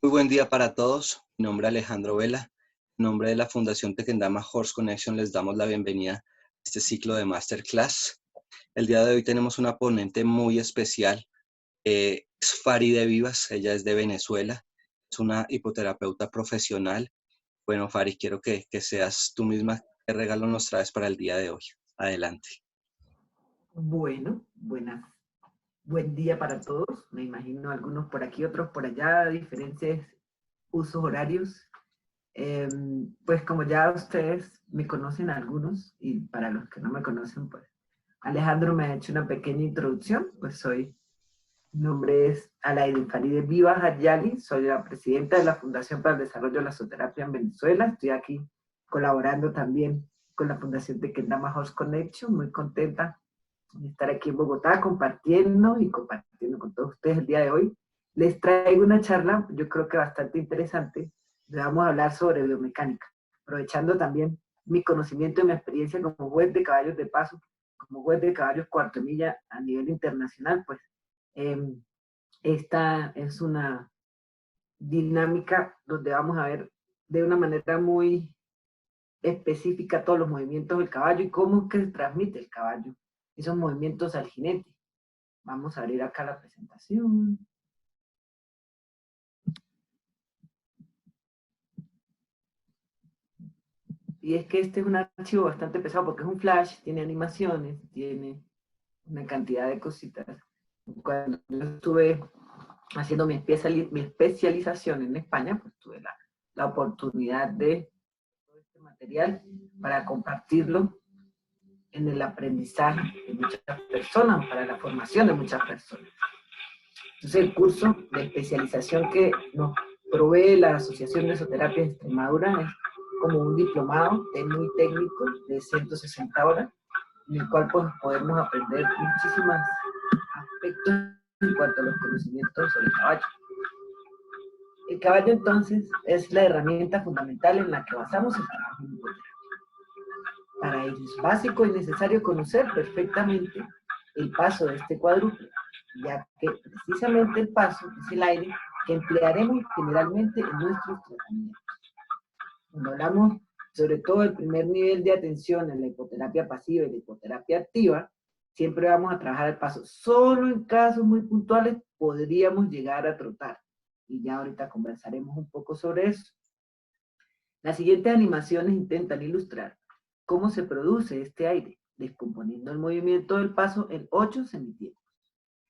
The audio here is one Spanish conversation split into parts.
Muy buen día para todos. Mi nombre es Alejandro Vela. En nombre de la Fundación Tequendama Horse Connection les damos la bienvenida a este ciclo de Masterclass. El día de hoy tenemos una ponente muy especial. Es Faride Vivas. Ella es de Venezuela. Es una hipoterapeuta profesional. Bueno, Fari, quiero que seas tú misma. ¿Qué regalo nos traes para el día de hoy? Adelante. Bueno, buen día para todos. Me imagino algunos por aquí, otros por allá, diferentes usos horarios. Pues como ya ustedes me conocen algunos, y para los que no me conocen, pues Alejandro me ha hecho una pequeña introducción. Mi nombre es Alaide Faride Vivas Ayali, soy la presidenta de la Fundación para el Desarrollo de la Zooterapia en Venezuela. Estoy aquí colaborando también con la Fundación Tequendama Horse Connection, muy contenta de estar aquí en Bogotá compartiendo con todos ustedes el día de hoy. Les traigo una charla, yo creo que bastante interesante. Vamos a hablar sobre biomecánica, aprovechando también mi conocimiento y mi experiencia como juez de caballos de paso, como juez de caballos cuarto milla a nivel internacional. Pues esta es una dinámica donde vamos a ver de una manera muy específica todos los movimientos del caballo y cómo es que se transmite el caballo esos movimientos al jinete. Vamos a abrir acá la presentación. Y es que este es un archivo bastante pesado porque es un flash, tiene animaciones, tiene una cantidad de cositas. Cuando yo estuve haciendo mi especialización en España, pues tuve la oportunidad de todo este material para compartirlo en el aprendizaje de muchas personas, para la formación de muchas personas. Entonces, el curso de especialización que nos provee la Asociación de Zooterapia de Extremadura es como un diplomado muy técnico de 160 horas, en el cual pues, podemos aprender muchísimos aspectos en cuanto a los conocimientos sobre el caballo. El caballo, entonces, es la herramienta fundamental en la que basamos el trabajo en hipoterapia. Para ello es básico y necesario conocer perfectamente el paso de este cuadrúpedo, ya que precisamente el paso es el aire que emplearemos generalmente en nuestros tratamientos. Cuando hablamos sobre todo del primer nivel de atención en la hipoterapia pasiva y la hipoterapia activa, siempre vamos a trabajar el paso. Solo en casos muy puntuales podríamos llegar a trotar. Y ya ahorita conversaremos un poco sobre eso. Las siguientes animaciones intentan ilustrar cómo se produce este aire, descomponiendo el movimiento del paso en 8 semitiempos,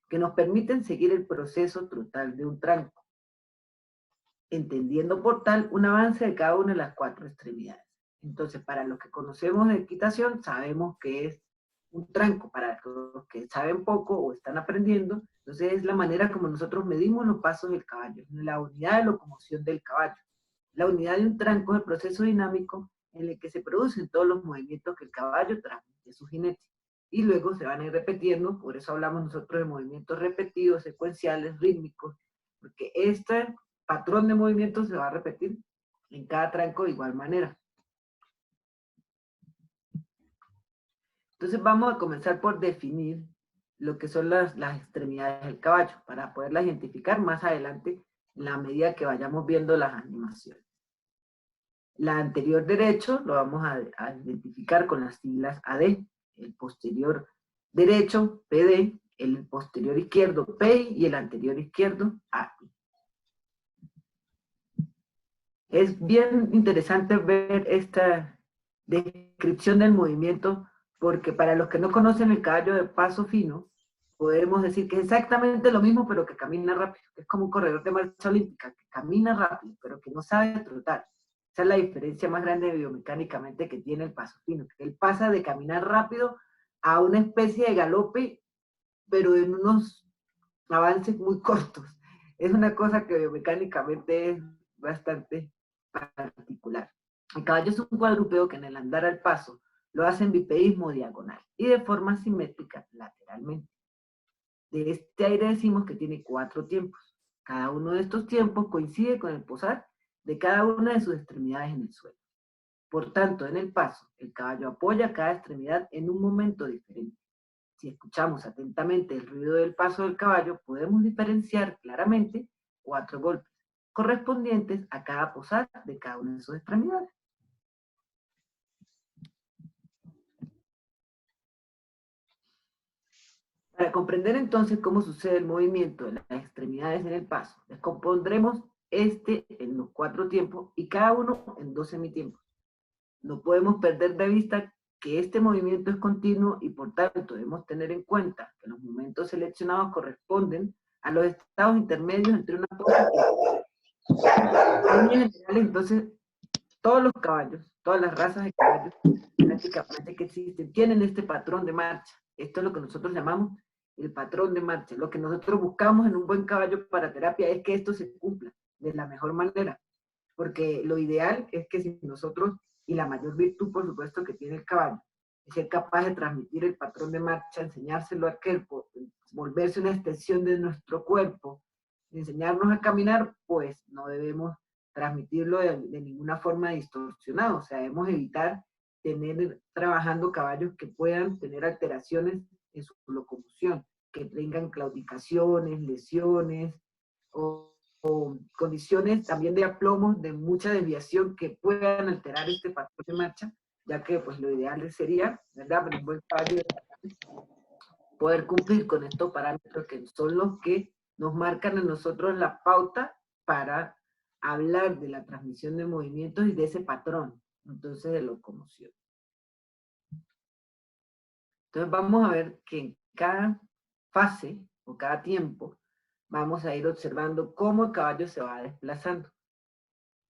que nos permiten seguir el proceso total de un tranco, entendiendo por tal un avance de cada una de las 4 extremidades. Entonces, para los que conocemos de equitación, sabemos que es un tranco. Para los que saben poco o están aprendiendo, entonces es la manera como nosotros medimos los pasos del caballo, la unidad de locomoción del caballo. La unidad de un tranco es el proceso dinámico en el que se producen todos los movimientos que el caballo transmite a su jinete. Y luego se van a ir repitiendo, por eso hablamos nosotros de movimientos repetidos, secuenciales, rítmicos, porque este patrón de movimiento se va a repetir en cada tranco de igual manera. Entonces vamos a comenzar por definir lo que son las extremidades del caballo, para poderlas identificar más adelante en la medida que vayamos viendo las animaciones. La anterior derecho lo vamos a identificar con las siglas AD, el posterior derecho PD, el posterior izquierdo PI y el anterior izquierdo AI. Es bien interesante ver esta descripción del movimiento porque para los que no conocen el caballo de paso fino, podemos decir que es exactamente lo mismo pero que camina rápido. Es como un corredor de marcha olímpica que camina rápido pero que no sabe trotar. Esa es la diferencia más grande biomecánicamente que tiene el paso fino, que él pasa de caminar rápido a una especie de galope, pero en unos avances muy cortos. Es una cosa que biomecánicamente es bastante particular. El caballo es un cuadrúpedo que en el andar al paso lo hace en bipeísmo diagonal y de forma simétrica lateralmente. De este aire decimos que tiene 4 tiempos. Cada uno de estos tiempos coincide con el posar de cada una de sus extremidades en el suelo. Por tanto, en el paso, el caballo apoya cada extremidad en un momento diferente. Si escuchamos atentamente el ruido del paso del caballo, podemos diferenciar claramente 4 golpes. correspondientes a cada posada de cada una de sus extremidades. Para comprender entonces cómo sucede el movimiento de las extremidades en el paso, descompondremos este en los 4 tiempos y cada uno en 2 semitiempos. No podemos perder de vista que este movimiento es continuo y por tanto debemos tener en cuenta que los momentos seleccionados corresponden a los estados intermedios entre una pausa y otra. En líneas generales, entonces, todos los caballos, todas las razas de caballos prácticamente que existen, tienen este patrón de marcha. Esto es lo que nosotros llamamos el patrón de marcha. Lo que nosotros buscamos en un buen caballo para terapia es que esto se cumpla de la mejor manera, porque lo ideal es que si nosotros, y la mayor virtud por supuesto que tiene el caballo, es ser capaz de transmitir el patrón de marcha, enseñárselo al cuerpo, volverse una extensión de nuestro cuerpo, enseñarnos a caminar, pues no debemos transmitirlo de ninguna forma distorsionada, o sea, debemos evitar tener trabajando caballos que puedan tener alteraciones en su locomoción, que tengan claudicaciones, lesiones o condiciones también de aplomo, de mucha desviación que puedan alterar este patrón de marcha, ya que pues lo ideal sería, ¿verdad?, para un buen caballo poder cumplir con estos parámetros que son los que nos marcan a nosotros la pauta para hablar de la transmisión de movimientos y de ese patrón, entonces, de locomoción. Entonces vamos a ver que en cada fase o cada tiempo vamos a ir observando cómo el caballo se va desplazando.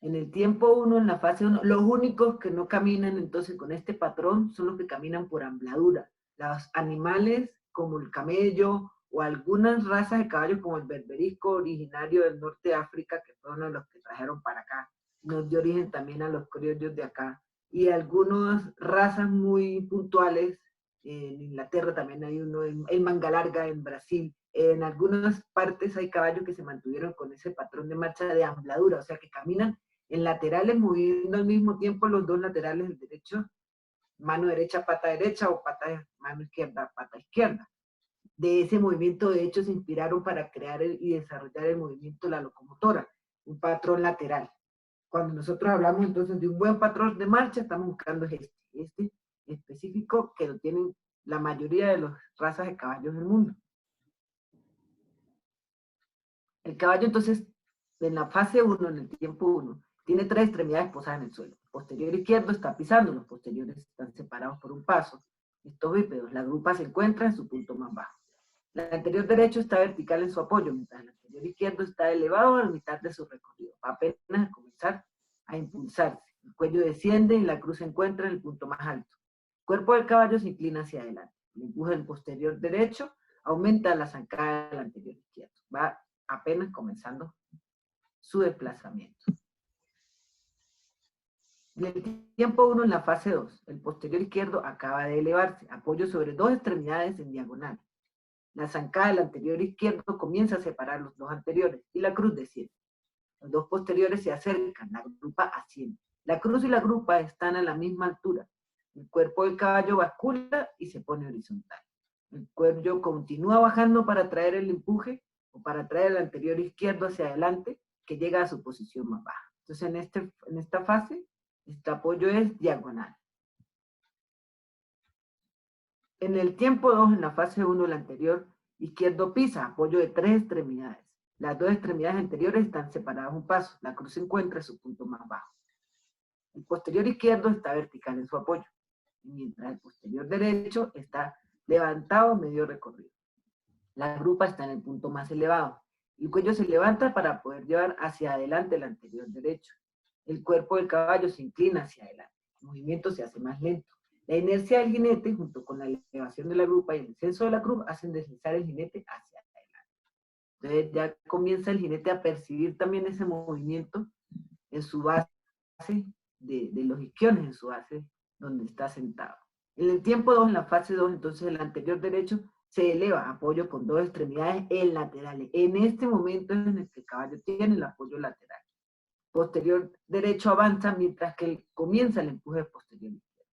En el tiempo 1, en la fase 1, los únicos que no caminan entonces con este patrón son los que caminan por ambladura. Los animales como el camello o algunas razas de caballos como el berberisco originario del norte de África, que fue uno de los que trajeron para acá, nos dio origen también a los criollos de acá, y algunas razas muy puntuales, en Inglaterra también hay uno, en manga larga en Brasil, en algunas partes hay caballos que se mantuvieron con ese patrón de marcha de ambladura, o sea que caminan en laterales moviendo al mismo tiempo los dos laterales del derecho, mano derecha, pata derecha o mano izquierda, pata izquierda. De ese movimiento, de hecho, se inspiraron para crear y desarrollar el movimiento de la locomotora, un patrón lateral. Cuando nosotros hablamos entonces de un buen patrón de marcha, estamos buscando este específico que lo tienen la mayoría de las razas de caballos del mundo. El caballo entonces, en la fase 1, en el tiempo 1, tiene 3 extremidades posadas en el suelo. El posterior izquierdo está pisando, los posteriores están separados por un paso. Estos bípedos, la grupa se encuentra en su punto más bajo. El anterior derecho está vertical en su apoyo, mientras el anterior izquierdo está elevado a la mitad de su recorrido. Va apenas a comenzar a impulsarse. El cuello desciende y la cruz se encuentra en el punto más alto. El cuerpo del caballo se inclina hacia adelante. El empuje del posterior derecho aumenta la zancada del anterior izquierdo. Va apenas comenzando su desplazamiento. En el tiempo 1, en la fase 2, el posterior izquierdo acaba de elevarse, apoyo sobre 2 extremidades en diagonal. La zancada del anterior izquierdo comienza a separar los 2 anteriores y la cruz desciende. Los 2 posteriores se acercan, la grupa asciende. La cruz y la grupa están a la misma altura. El cuerpo del caballo bascula y se pone horizontal. El cuello continúa bajando para traer el empuje o para traer el anterior izquierdo hacia adelante, que llega a su posición más baja. Entonces, en esta fase, este apoyo es diagonal. En el tiempo 2, en la fase 1, el anterior izquierdo pisa, apoyo de 3 extremidades. Las 2 extremidades anteriores están separadas un paso. La cruz se encuentra en su punto más bajo. El posterior izquierdo está vertical en su apoyo, mientras el posterior derecho está levantado a medio recorrido. La grupa está en el punto más elevado. El cuello se levanta para poder llevar hacia adelante el anterior derecho. El cuerpo del caballo se inclina hacia adelante. El movimiento se hace más lento. La inercia del jinete, junto con la elevación de la grupa y el descenso de la cruz, hacen deslizar el jinete hacia adelante. Entonces ya comienza el jinete a percibir también ese movimiento en su base de los isquiones, en su base donde está sentado. En el tiempo 2, en la fase 2, entonces el anterior derecho se eleva, apoyo con 2 extremidades en laterales. En este momento es en el que el caballo tiene el apoyo lateral. Posterior derecho avanza mientras que comienza el empuje posterior izquierdo.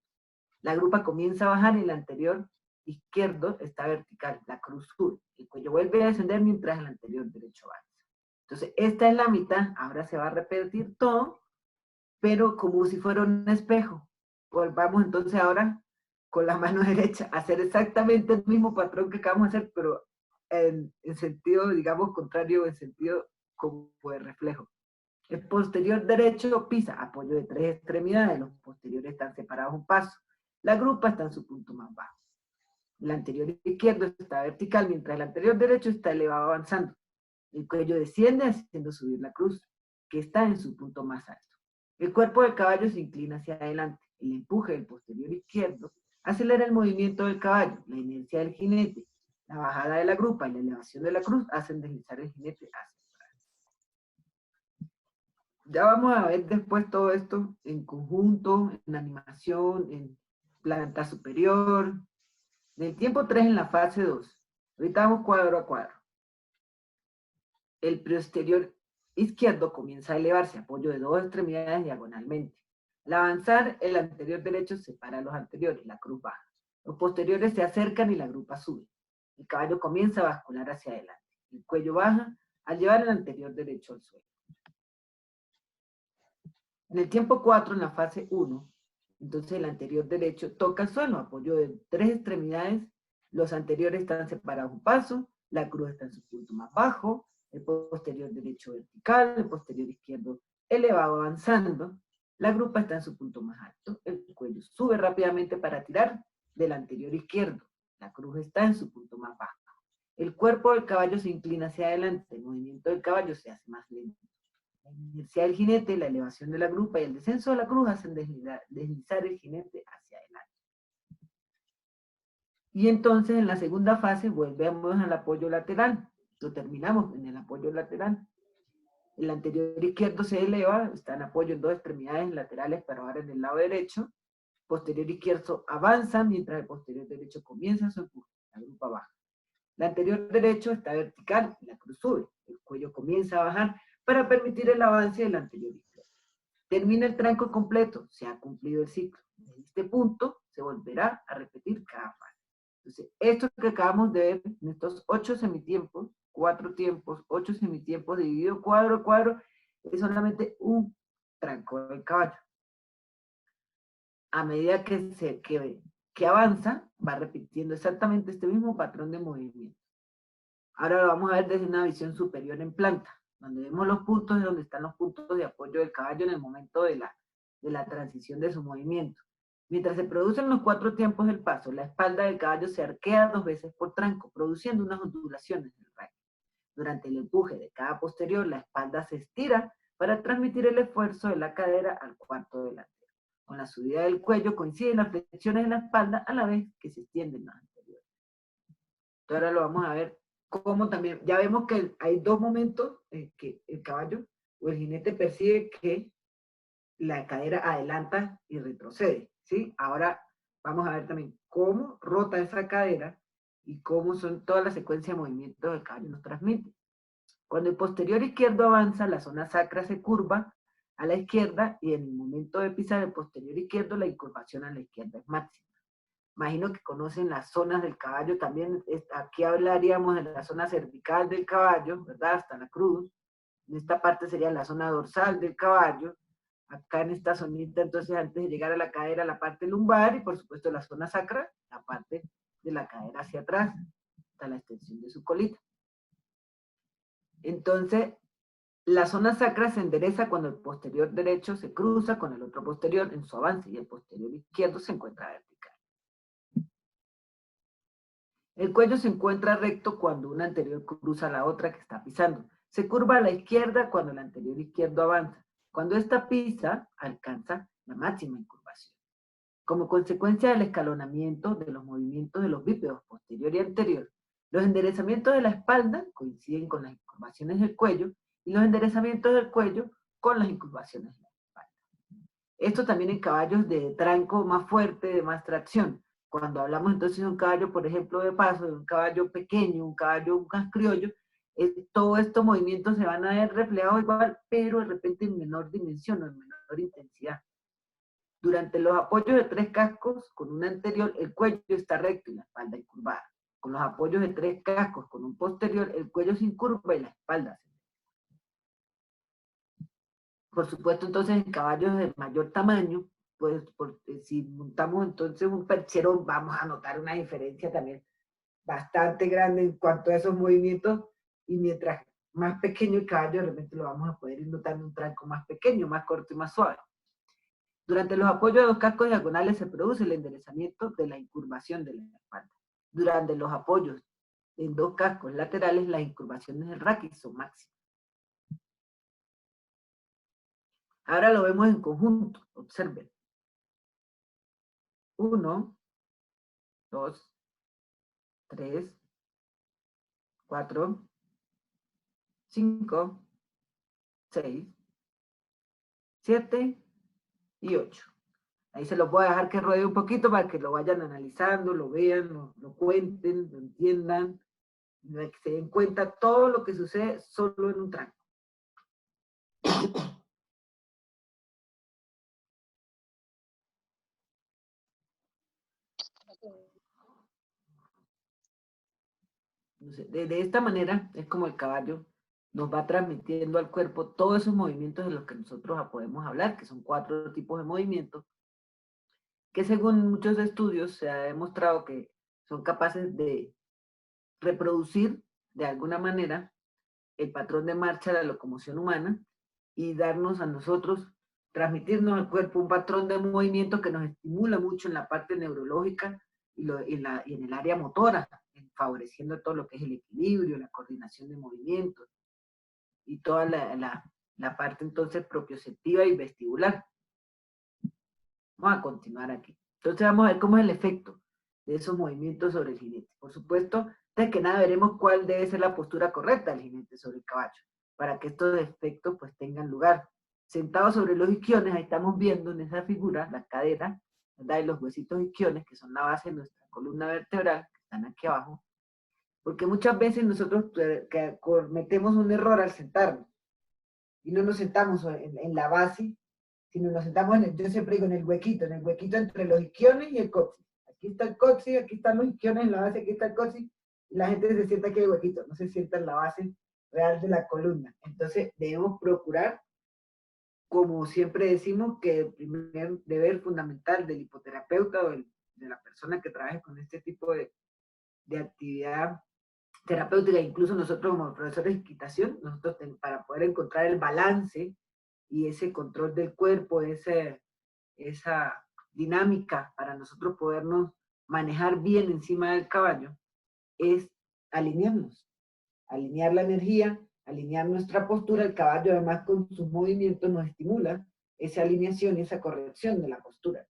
La grupa comienza a bajar y el anterior izquierdo está vertical, la cruz sube. El cuello vuelve a descender mientras el anterior derecho avanza. Entonces, esta es la mitad, ahora se va a repetir todo, pero como si fuera un espejo. Volvamos entonces ahora con la mano derecha a hacer exactamente el mismo patrón que acabamos de hacer, pero en sentido, digamos, contrario, en sentido como de reflejo. El posterior derecho pisa apoyo de 3 extremidades, los posteriores están separados un paso. La grupa está en su punto más bajo. El anterior izquierdo está vertical, mientras el anterior derecho está elevado avanzando. El cuello desciende haciendo subir la cruz, que está en su punto más alto. El cuerpo del caballo se inclina hacia adelante. El empuje del posterior izquierdo acelera el movimiento del caballo. La inercia del jinete, la bajada de la grupa y la elevación de la cruz hacen deslizar el jinete hacia atrás. Ya vamos a ver después todo esto en conjunto, en animación, en planta superior. En el tiempo 3 en la fase 2. Ahorita vamos cuadro a cuadro. El posterior izquierdo comienza a elevarse, apoyo de 2 extremidades diagonalmente. Al avanzar, el anterior derecho separa a los anteriores, la cruz baja. Los posteriores se acercan y la grupa sube. El caballo comienza a bascular hacia adelante. El cuello baja al llevar el anterior derecho al suelo. En el tiempo 4, en la fase 1, entonces el anterior derecho toca el suelo, apoyo de 3 extremidades, los anteriores están separados un paso, la cruz está en su punto más bajo, el posterior derecho vertical, el posterior izquierdo elevado avanzando, la grupa está en su punto más alto, el cuello sube rápidamente para tirar del anterior izquierdo, la cruz está en su punto más bajo. El cuerpo del caballo se inclina hacia adelante, el movimiento del caballo se hace más lento. La inercia del jinete, la elevación de la grupa y el descenso de la cruz hacen deslizar el jinete hacia adelante. Y entonces en la segunda fase volvemos al apoyo lateral. Lo terminamos en el apoyo lateral. El anterior izquierdo se eleva, está en apoyo en 2 extremidades laterales, pero ahora en el lado derecho. Posterior izquierdo avanza, mientras el posterior derecho comienza su empuje. La grupa baja. El anterior derecho está vertical, la cruz sube. El cuello comienza a bajar para permitir el avance del anterior izquierdo. Termina el tranco completo, se ha cumplido el ciclo. Desde este punto se volverá a repetir cada fase. Entonces, esto que acabamos de ver en estos 8 semitiempos, 4 tiempos, 8 semitiempos dividido cuadro a cuadro, es solamente un tranco del caballo. A medida que avanza, va repitiendo exactamente este mismo patrón de movimiento. Ahora lo vamos a ver desde una visión superior en planta. Donde vemos los puntos es donde están los puntos de apoyo del caballo en el momento de la transición de su movimiento. Mientras se producen los 4 tiempos del paso, la espalda del caballo se arquea 2 veces por tranco, produciendo unas ondulaciones del rango. Durante el empuje de cada posterior, la espalda se estira para transmitir el esfuerzo de la cadera al cuarto delantero. Con la subida del cuello coinciden las flexiones de la espalda a la vez que se extienden las anteriores. Entonces ahora lo vamos a ver como también, ya vemos que hay 2 momentos en que el caballo o el jinete percibe que la cadera adelanta y retrocede, ¿sí? Ahora vamos a ver también cómo rota esa cadera y cómo son todas las secuencias de movimientos del caballo nos transmite. Cuando el posterior izquierdo avanza, la zona sacra se curva a la izquierda y en el momento de pisar el posterior izquierdo, la incurvación a la izquierda es máxima. Imagino que conocen las zonas del caballo también. Aquí hablaríamos de la zona cervical del caballo, ¿verdad? Hasta la cruz. En esta parte sería la zona dorsal del caballo. Acá en esta zonita, entonces, antes de llegar a la cadera, la parte lumbar y, por supuesto, la zona sacra, la parte de la cadera hacia atrás, hasta la extensión de su colita. Entonces, la zona sacra se endereza cuando el posterior derecho se cruza con el otro posterior en su avance y el posterior izquierdo se encuentra vertical. El cuello se encuentra recto cuando una anterior cruza a la otra que está pisando. Se curva a la izquierda cuando el anterior izquierdo avanza. Cuando esta pisa, alcanza la máxima incurvación. Como consecuencia del escalonamiento de los movimientos de los bípedos posterior y anterior, los enderezamientos de la espalda coinciden con las incurvaciones del cuello y los enderezamientos del cuello con las incurvaciones de la espalda. Esto también en caballos de tranco más fuerte, de más tracción. Cuando hablamos entonces de un caballo, por ejemplo, de paso, de un caballo pequeño, un caballo más criollo, todos estos movimientos se van a ver reflejados igual, pero de repente en menor dimensión o en menor intensidad. Durante los apoyos de 3 cascos, con un anterior, el cuello está recto y la espalda incurvada. Con los apoyos de 3 cascos, con un posterior, el cuello se incurva y la espalda se Por supuesto, entonces en caballos de mayor tamaño, pues si montamos entonces un percherón, vamos a notar una diferencia también bastante grande en cuanto a esos movimientos, y mientras más pequeño el caballo, de repente lo vamos a poder ir notando un tranco más pequeño, más corto y más suave. Durante los apoyos de los cascos diagonales se produce el enderezamiento de la incurvación de la espalda. Durante los apoyos en dos cascos laterales, las incurvaciones del raquis son máximas. Ahora lo vemos en conjunto, observen. 1, 2, 3, 4, 5, 6, 7 y 8. Ahí se los voy a dejar que ruede un poquito para que lo vayan analizando, lo vean, lo cuenten, lo entiendan, para que se den cuenta todo lo que sucede solo en un tranco. De esta manera es como el caballo nos va transmitiendo al cuerpo todos esos movimientos de los que nosotros podemos hablar, que son 4 tipos de movimientos, que según muchos estudios se ha demostrado que son capaces de reproducir de alguna manera el patrón de marcha de la locomoción humana y darnos a nosotros, transmitirnos al cuerpo un patrón de movimiento que nos estimula mucho en la parte neurológica y en el área motora, favoreciendo todo lo que es el equilibrio, la coordinación de movimientos y toda la parte entonces propioceptiva y vestibular. Vamos a continuar aquí. Entonces vamos a ver cómo es el efecto de esos movimientos sobre el jinete. Por supuesto, antes que nada veremos cuál debe ser la postura correcta del jinete sobre el caballo, para que estos efectos pues tengan lugar. Sentado sobre los isquiones, ahí estamos viendo en esa figura la cadera, ¿verdad? Y los huesitos isquiones, que son la base de nuestra columna vertebral, que están aquí abajo, porque muchas veces nosotros cometemos un error al sentarnos, y no nos sentamos en la base, sino nos sentamos yo siempre digo en el huequito entre los isquiones y el coxis. Aquí está el coxis, aquí están los isquiones en la base, aquí está el coxis, y la gente se sienta aquí en el huequito, no se sienta en la base real de la columna. Entonces debemos procurar, como siempre decimos, que el primer deber fundamental del hipoterapeuta o de la persona que trabaje con este tipo de actividad terapéutica, incluso nosotros como profesores de equitación, nosotros para poder encontrar el balance y ese control del cuerpo, esa dinámica para nosotros podernos manejar bien encima del caballo, es alinearnos, alinear la energía, alinear nuestra postura. El caballo además con sus movimientos nos estimula esa alineación y esa corrección de la postura.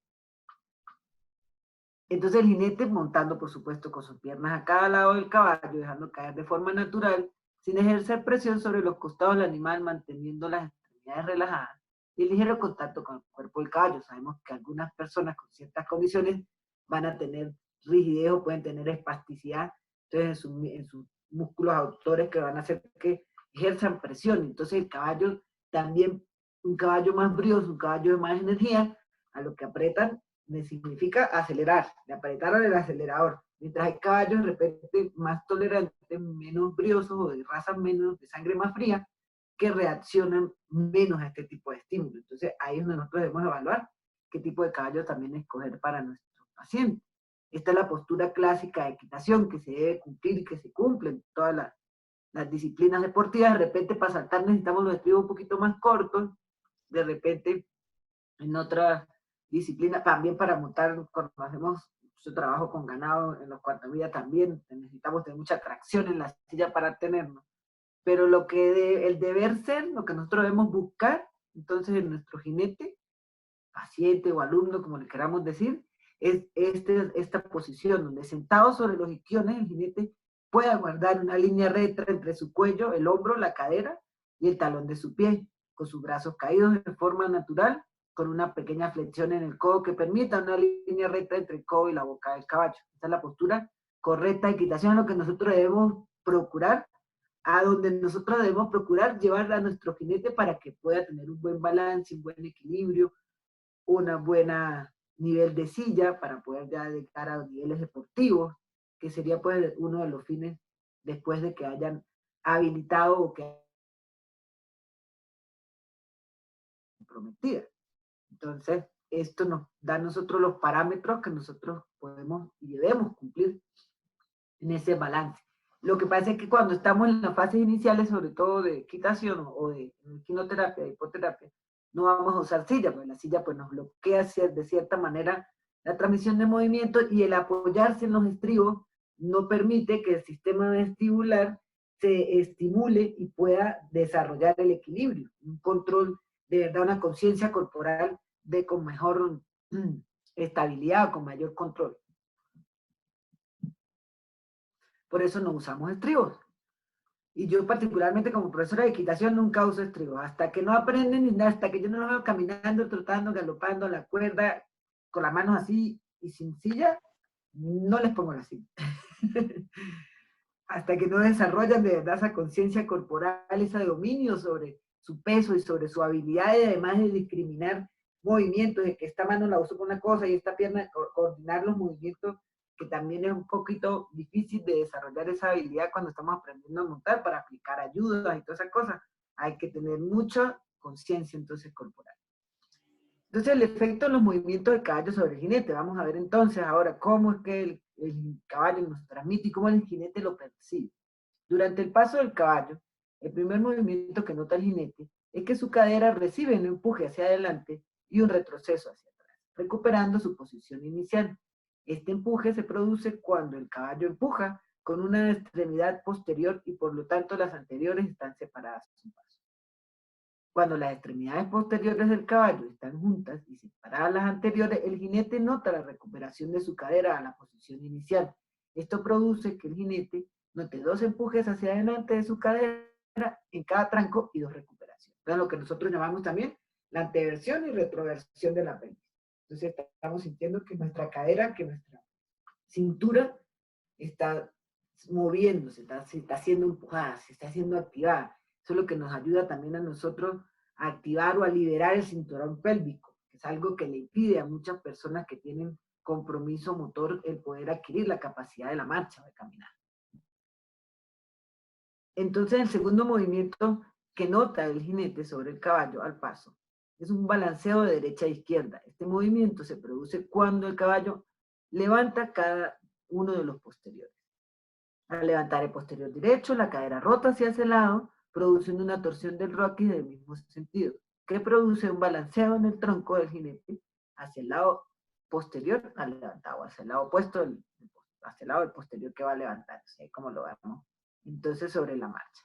Entonces el jinete montando, por supuesto, con sus piernas a cada lado del caballo, dejando caer de forma natural, sin ejercer presión sobre los costados del animal, manteniendo las extremidades relajadas y el ligero contacto con el cuerpo del caballo. Sabemos que algunas personas con ciertas condiciones van a tener rigidez o pueden tener espasticidad, entonces en sus músculos aductores, que van a hacer que ejerzan presión. Entonces el caballo también, un caballo más brioso, un caballo de más energía, a lo que apretan me significa acelerar, de apretar el acelerador. Mientras hay caballos de repente más tolerantes, menos briosos o de raza menos, de sangre más fría, que reaccionan menos a este tipo de estímulos. Entonces ahí es donde nosotros debemos evaluar qué tipo de caballo también escoger para nuestros pacientes. Esta es la postura clásica de equitación que se debe cumplir y que se cumple en todas las disciplinas deportivas. De repente para saltar necesitamos los estribos un poquito más cortos, de repente en otras disciplinas, también para montar, cuando hacemos su trabajo con ganado en los cuartamillas también necesitamos tener mucha tracción en la silla para tenerlo. Pero el deber ser, lo que nosotros debemos buscar, entonces en nuestro jinete, paciente o alumno, como le queramos decir, es esta posición donde sentado sobre los isquiones el jinete pueda guardar una línea recta entre su cuello, el hombro, la cadera y el talón de su pie, con sus brazos caídos de forma natural, con una pequeña flexión en el codo que permita una línea recta entre el codo y la boca del caballo. Esta es la postura correcta de equitación, lo que nosotros debemos procurar, a donde nosotros debemos procurar llevarla a nuestro jinete para que pueda tener un buen balance, un buen equilibrio, una buena nivel de silla para poder ya llegar a niveles deportivos, que sería pues uno de los fines después de que hayan habilitado o que comprometida. Entonces, esto nos da a nosotros los parámetros que nosotros podemos y debemos cumplir en ese balance. Lo que pasa es que cuando estamos en las fases iniciales, sobre todo de quitación o de quinoterapia, de hipoterapia, no vamos a usar silla, porque la silla pues, nos bloquea de cierta manera la transmisión de movimiento y el apoyarse en los estribos no permite que el sistema vestibular se estimule y pueda desarrollar el equilibrio, un control, de verdad, una conciencia corporal con mejor estabilidad, con mayor control. Por eso no usamos estribos. Y yo particularmente como profesora de equitación nunca uso estribos. Hasta que no aprenden, hasta que yo no los veo caminando, trotando, galopando, la cuerda, con las manos así y sin silla, no les pongo la silla. Hasta que no desarrollan de verdad esa conciencia corporal, ese dominio sobre su peso y sobre su habilidad, y además de discriminar movimientos, de que esta mano la uso con una cosa y esta pierna, coordinar los movimientos, que también es un poquito difícil de desarrollar esa habilidad cuando estamos aprendiendo a montar para aplicar ayudas y todas esas cosas. Hay que tener mucha conciencia entonces corporal. Entonces el efecto de los movimientos del caballo sobre el jinete. Vamos a ver entonces ahora cómo es que el caballo nos transmite y cómo el jinete lo percibe. Durante el paso del caballo, el primer movimiento que nota el jinete es que su cadera recibe un empuje hacia adelante y un retroceso hacia atrás, recuperando su posición inicial. Este empuje se produce cuando el caballo empuja con una extremidad posterior y por lo tanto las anteriores están separadas a su paso. Cuando las extremidades posteriores del caballo están juntas y separadas las anteriores, el jinete nota la recuperación de su cadera a la posición inicial. Esto produce que el jinete note dos empujes hacia adelante de su cadera en cada tranco y dos recuperaciones. Entonces, lo que nosotros llamamos también la anteversión y retroversión de la pelvis. Entonces estamos sintiendo que nuestra cadera, que nuestra cintura está moviéndose, se está siendo empujada, se está siendo activada. Eso es lo que nos ayuda también a nosotros a activar o a liberar el cinturón pélvico, que es algo que le impide a muchas personas que tienen compromiso motor el poder adquirir la capacidad de la marcha o de caminar. Entonces, el segundo movimiento que nota el jinete sobre el caballo al paso es un balanceo de derecha a izquierda. Este movimiento se produce cuando el caballo levanta cada uno de los posteriores. Al levantar el posterior derecho, la cadera rota hacia ese lado, produciendo una torsión del raquis del mismo sentido, que produce un balanceo en el tronco del jinete hacia el lado posterior al levantado, hacia el lado opuesto, hacia el lado del posterior que va a levantar, ¿sí? Como lo vemos entonces sobre la marcha.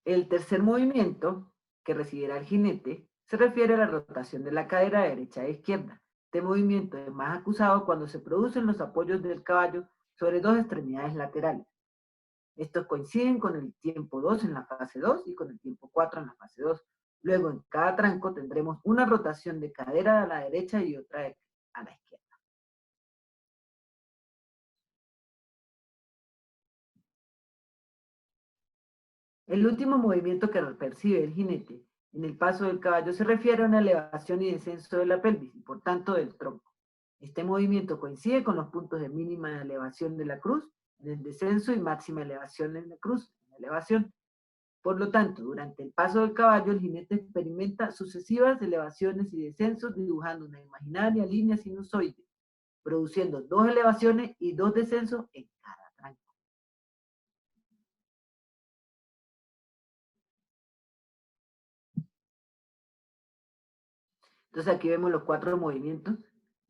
El tercer movimiento que recibirá el jinete se refiere a la rotación de la cadera de derecha a izquierda. Este movimiento es más acusado cuando se producen los apoyos del caballo sobre dos extremidades laterales. Estos coinciden con el tiempo 2 en la fase 2 y con el tiempo 4 en la fase 2. Luego, en cada tranco tendremos una rotación de cadera a la derecha y otra a la izquierda. El último movimiento que percibe el jinete en el paso del caballo se refiere a una elevación y descenso de la pelvis y por tanto del tronco. Este movimiento coincide con los puntos de mínima elevación de la cruz en el descenso y máxima elevación en la cruz en la elevación. Por lo tanto, durante el paso del caballo, el jinete experimenta sucesivas elevaciones y descensos dibujando una imaginaria línea sinusoide, produciendo dos elevaciones y dos descensos en cada tranco. Entonces aquí vemos los cuatro movimientos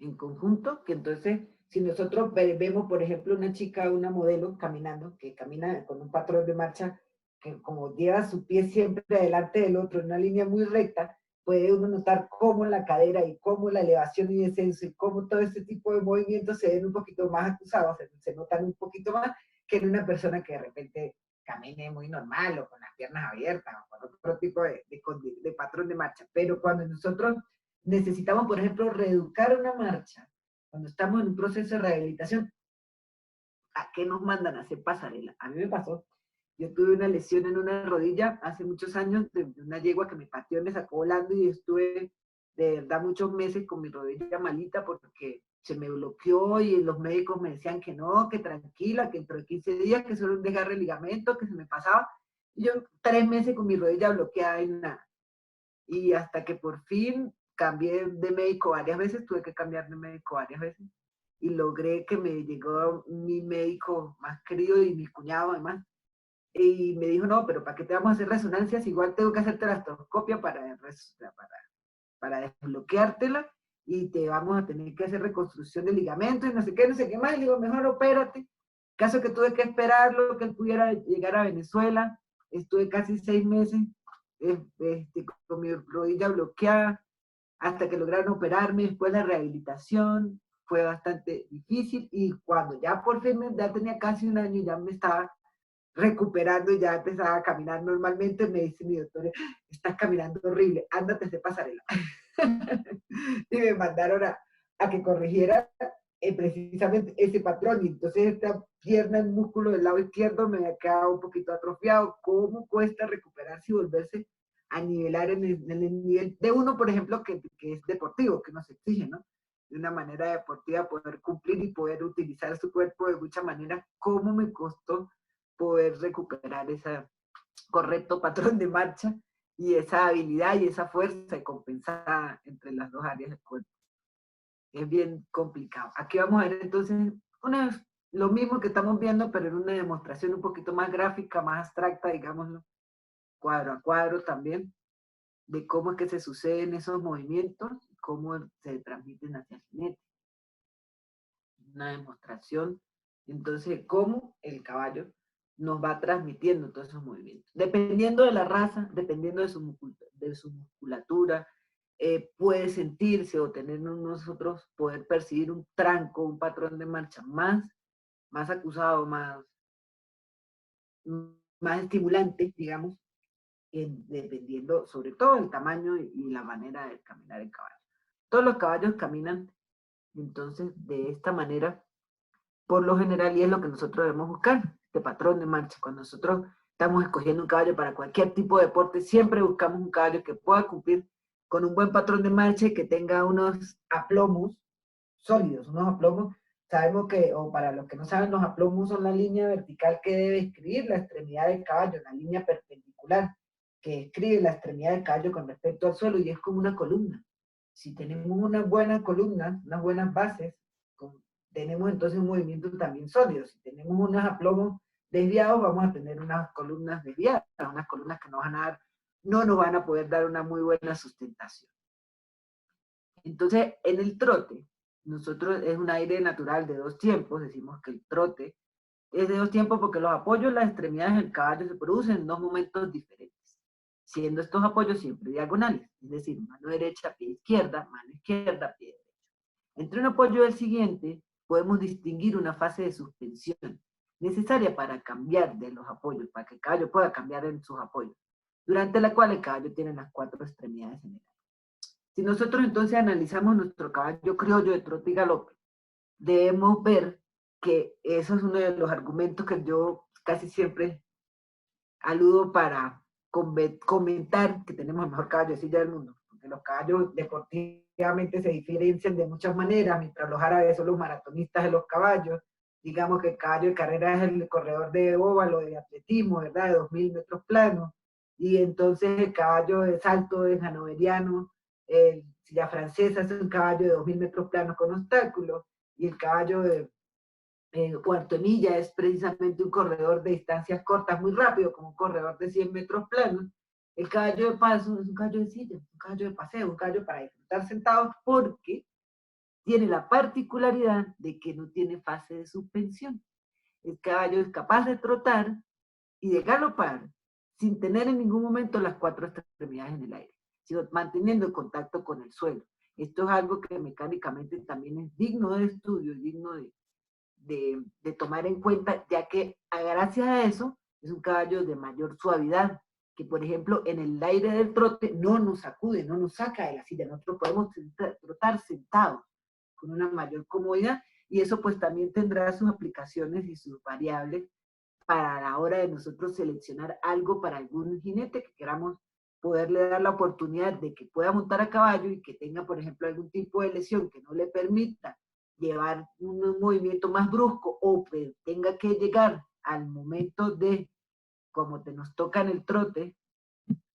en conjunto, que entonces si nosotros vemos, por ejemplo, una chica, una modelo caminando, que camina con un patrón de marcha, que como lleva su pie siempre adelante del otro, en una línea muy recta, puede uno notar cómo la cadera y cómo la elevación y descenso y cómo todo ese tipo de movimientos se ven un poquito más acusados, se notan un poquito más que en una persona que de repente camine muy normal o con las piernas abiertas o con otro tipo de patrón de marcha. Pero cuando nosotros necesitamos, por ejemplo, reeducar una marcha, cuando estamos en un proceso de rehabilitación, ¿a qué nos mandan a hacer pasarela? A mí me pasó. Yo tuve una lesión en una rodilla hace muchos años de una yegua que me pateó, me sacó volando y estuve de verdad muchos meses con mi rodilla malita porque se me bloqueó y los médicos me decían que no, que tranquila, que dentro de 15 días, que solo un desgarre de ligamento, que se me pasaba. Y yo 3 meses con mi rodilla bloqueada y nada. Y hasta que por fin cambié de médico varias veces, tuve que cambiar de médico varias veces, y logré que me llegó mi médico más querido y mi cuñado además, y me dijo, no, pero ¿para qué te vamos a hacer resonancias? Igual tengo que hacerte la artroscopia para desbloqueártela, y te vamos a tener que hacer reconstrucción de ligamentos y no sé qué más. Y le digo, mejor opérate. Caso que tuve que esperarlo, que él pudiera llegar a Venezuela. Estuve casi 6 meses con mi rodilla bloqueada hasta que lograron operarme. Después la rehabilitación fue bastante difícil, y cuando ya por fin ya tenía casi un año y ya me estaba recuperando y ya empezaba a caminar normalmente, me dice mi doctor, estás caminando horrible, ándate de pasarela. Y me mandaron a que corrigiera precisamente ese patrón, y entonces esta pierna, el músculo del lado izquierdo me había quedado un poquito atrofiado. ¿Cómo cuesta recuperarse y volverse a nivelar en el nivel de uno, por ejemplo, que es deportivo, que nos exige, ¿no? De una manera deportiva poder cumplir y poder utilizar su cuerpo de mucha manera? ¿Cómo me costó poder recuperar ese correcto patrón de marcha y esa habilidad y esa fuerza compensada entre las dos áreas del cuerpo? Es bien complicado. Aquí vamos a ver entonces lo mismo que estamos viendo, pero en una demostración un poquito más gráfica, más abstracta, digámoslo, cuadro a cuadro también, de cómo es que se suceden esos movimientos y cómo se transmiten hacia el jinete. Una demostración, entonces, de cómo el caballo nos va transmitiendo todos esos movimientos. Dependiendo de la raza, dependiendo de su musculatura, puede sentirse o tener nosotros, poder percibir un tranco, un patrón de marcha más acusado, más estimulante, digamos, dependiendo sobre todo del tamaño y la manera de caminar el caballo. Todos los caballos caminan entonces de esta manera, por lo general, y es lo que nosotros debemos buscar, este patrón de marcha. Cuando nosotros estamos escogiendo un caballo para cualquier tipo de deporte, siempre buscamos un caballo que pueda cumplir con un buen patrón de marcha y que tenga unos aplomos sólidos, unos aplomos. Sabemos que, o para los que no saben, los aplomos son la línea vertical que debe escribir la extremidad del caballo, la línea perpendicular que escribe la extremidad del caballo con respecto al suelo, y es como una columna. Si tenemos una buena columna, unas buenas bases, tenemos entonces un movimiento también sólido. Si tenemos unos aplomos desviados, vamos a tener unas columnas desviadas, unas columnas que no nos van a poder dar una muy buena sustentación. Entonces, en el trote, nosotros es un aire natural de 2 tiempos, decimos que el trote es de 2 tiempos porque los apoyos, las extremidades del caballo se producen en 2 momentos diferentes, siendo estos apoyos siempre diagonales, es decir, mano derecha, pie izquierda, pie derecha. Entre un apoyo y el siguiente, podemos distinguir una fase de suspensión necesaria para cambiar de los apoyos, para que el caballo pueda cambiar en sus apoyos, durante la cual el caballo tiene las 4 extremidades en el aire. Si nosotros entonces analizamos nuestro caballo criollo de trote y galope, debemos ver que eso es uno de los argumentos que yo casi siempre aludo para comentar que tenemos el mejor caballo de silla del mundo, porque los caballos deportivamente se diferencian de muchas maneras, mientras los árabes son los maratonistas de los caballos. Digamos que el caballo de carrera es el corredor de óvalo, de atletismo, ¿verdad? De 2000 metros planos, y entonces el caballo de salto es hanoveriano, el silla francesa es un caballo de 2000 metros planos con obstáculos, y el caballo de cuarto milla es precisamente un corredor de distancias cortas muy rápido, como un corredor de 100 metros planos. El caballo de paso es un caballo de silla, un caballo de paseo, un caballo para disfrutar sentados, porque tiene la particularidad de que no tiene fase de suspensión. El caballo es capaz de trotar y de galopar sin tener en ningún momento las 4 extremidades en el aire, sino manteniendo el contacto con el suelo. Esto es algo que mecánicamente también es digno de estudio, digno de tomar en cuenta, ya que gracias a eso es un caballo de mayor suavidad, que por ejemplo en el aire del trote no nos sacude, no nos saca de la silla. Nosotros podemos trotar sentados con una mayor comodidad, y eso pues también tendrá sus aplicaciones y sus variables para la hora de nosotros seleccionar algo para algún jinete que queramos poderle dar la oportunidad de que pueda montar a caballo y que tenga, por ejemplo, algún tipo de lesión que no le permita llevar un movimiento más brusco, o que tenga que llegar al momento de como nos toca en el trote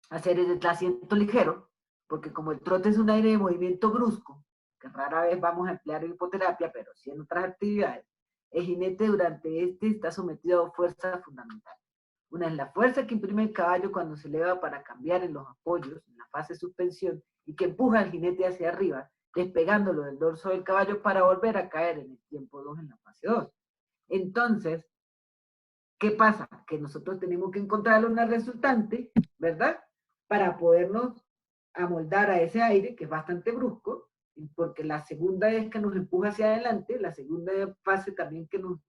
hacer el asiento ligero, porque como el trote es un aire de movimiento brusco, que rara vez vamos a emplear en hipoterapia, pero sí en otras actividades, el jinete durante está sometido a fuerzas fundamentales. Una es la fuerza que imprime el caballo cuando se eleva para cambiar en los apoyos, en la fase de suspensión, y que empuja al jinete hacia arriba, despegándolo del dorso del caballo para volver a caer en el tiempo 2 en la fase 2. Entonces, ¿qué pasa? Que nosotros tenemos que encontrar una resultante, ¿verdad? Para podernos amoldar a ese aire, que es bastante brusco, porque la segunda es que nos empuja hacia adelante, la segunda fase también que nos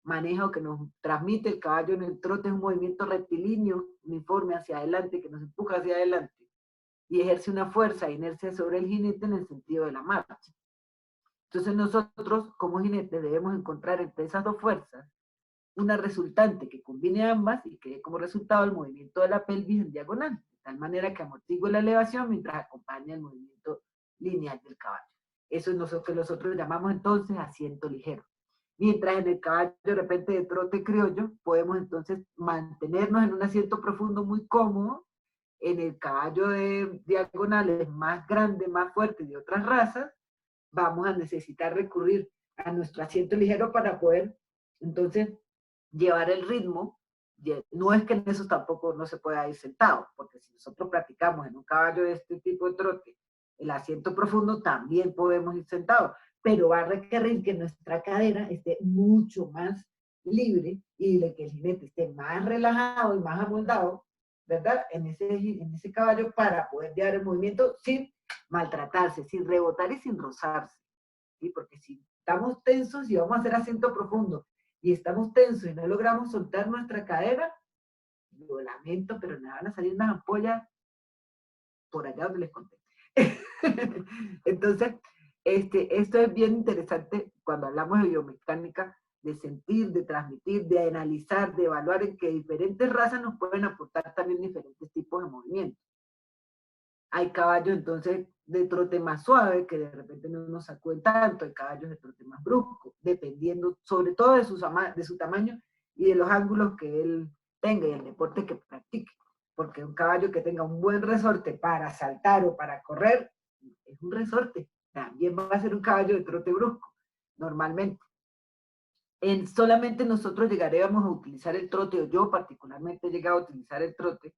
maneja o que nos transmite el caballo en el trote es un movimiento rectilíneo, uniforme hacia adelante, que nos empuja hacia adelante y ejerce una fuerza e inercia sobre el jinete en el sentido de la marcha. Entonces nosotros, como jinetes, debemos encontrar entre esas dos fuerzas una resultante que combine ambas y que dé como resultado el movimiento de la pelvis en diagonal, de tal manera que amortigue la elevación mientras acompaña el movimiento lineal del caballo. Eso es lo que nosotros llamamos entonces asiento ligero. Mientras en el caballo de repente de trote criollo podemos entonces mantenernos en un asiento profundo muy cómodo. En el caballo de diagonales más grande, más fuerte de otras razas, vamos a necesitar recurrir a nuestro asiento ligero para poder entonces llevar el ritmo. No es que en eso tampoco no se pueda ir sentado, porque si nosotros practicamos en un caballo de este tipo de trote el asiento profundo, también podemos ir sentados, pero va a requerir que nuestra cadera esté mucho más libre y de que el jinete esté más relajado y más amoldado, ¿verdad? En ese caballo para poder llevar el movimiento sin maltratarse, sin rebotar y sin rozarse, ¿sí? Porque si estamos tensos y vamos a hacer asiento profundo y estamos tensos y no logramos soltar nuestra cadera, lo lamento, pero me van a salir unas ampollas por allá donde les conté. Entonces, esto es bien interesante cuando hablamos de biomecánica, de sentir, de transmitir, de analizar, de evaluar en que diferentes razas nos pueden aportar también diferentes tipos de movimientos. Hay caballos entonces de trote más suave que de repente no nos sacuden tanto, hay caballos de trote más brusco, dependiendo sobre todo de su tamaño y de los ángulos que él tenga y el deporte que practique. Porque un caballo que tenga un buen resorte para saltar o para correr, es un resorte, también va a ser un caballo de trote brusco, normalmente. Solamente nosotros llegaremos a utilizar el trote, o yo particularmente he llegado a utilizar el trote,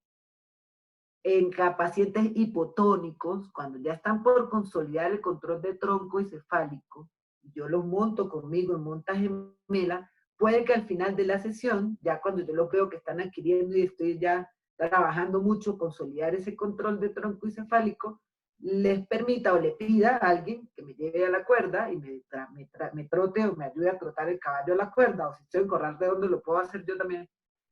en pacientes hipotónicos, cuando ya están por consolidar el control de tronco y cefálico, yo los monto conmigo en monta gemela, puede que al final de la sesión, ya cuando yo los veo que están adquiriendo y estoy ya trabajando mucho, consolidar ese control de tronco y cefálico, les permita o le pida a alguien que me lleve a la cuerda y me trote o me ayude a trotar el caballo a la cuerda, o si estoy en corral de donde lo puedo hacer yo también,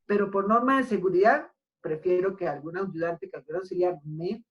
pero por norma de seguridad, prefiero que algún ayudante, que algún auxiliar me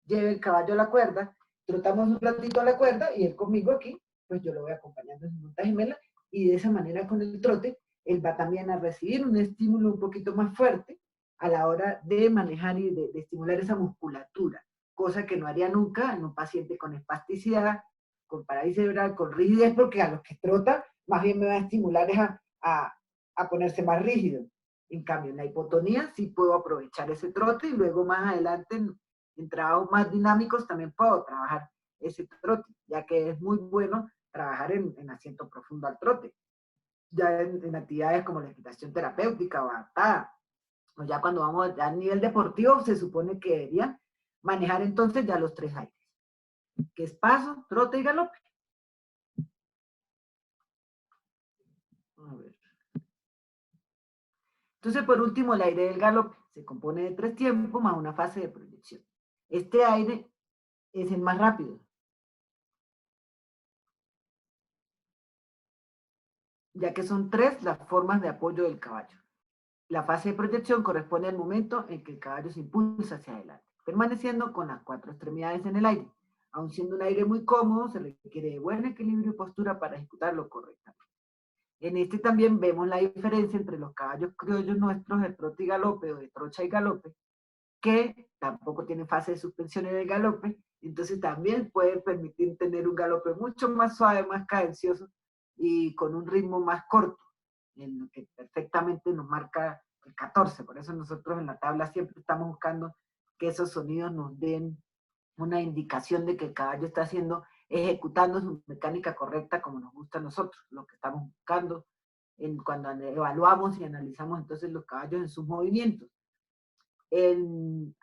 lleve el caballo a la cuerda, trotamos un ratito a la cuerda y él conmigo aquí, pues yo lo voy acompañando en su monta gemela y de esa manera con el trote, él va también a recibir un estímulo un poquito más fuerte a la hora de manejar y de estimular esa musculatura, cosa que no haría nunca en un paciente con espasticidad, con parálisis cerebral, con rigidez, porque a los que trota más bien me va a estimular a ponerse más rígido. En cambio, en la hipotonía sí puedo aprovechar ese trote y luego más adelante en trabajos más dinámicos también puedo trabajar ese trote, ya que es muy bueno trabajar en asiento profundo al trote. Ya en actividades como la equitación terapéutica o adaptada, o ya cuando vamos a nivel deportivo, se supone que deberían manejar entonces ya los 3 aires, que es paso, trote y galope. A ver. Entonces, por último, el aire del galope se compone de 3 tiempos más una fase de proyección. Este aire es el más rápido, ya que son 3 las formas de apoyo del caballo. La fase de proyección corresponde al momento en que el caballo se impulsa hacia adelante, permaneciendo con las 4 extremidades en el aire. Aun siendo un aire muy cómodo, se requiere de buen equilibrio y postura para ejecutarlo correctamente. En este también vemos la diferencia entre los caballos criollos nuestros de trote y galope o de trocha y galope, que tampoco tienen fase de suspensión en el galope, entonces también pueden permitir tener un galope mucho más suave, más cadencioso y con un ritmo más corto, en lo que perfectamente nos marca el 14, por eso nosotros en la tabla siempre estamos buscando que esos sonidos nos den una indicación de que el caballo está ejecutando su mecánica correcta como nos gusta a nosotros, lo que estamos buscando cuando evaluamos y analizamos entonces los caballos en sus movimientos.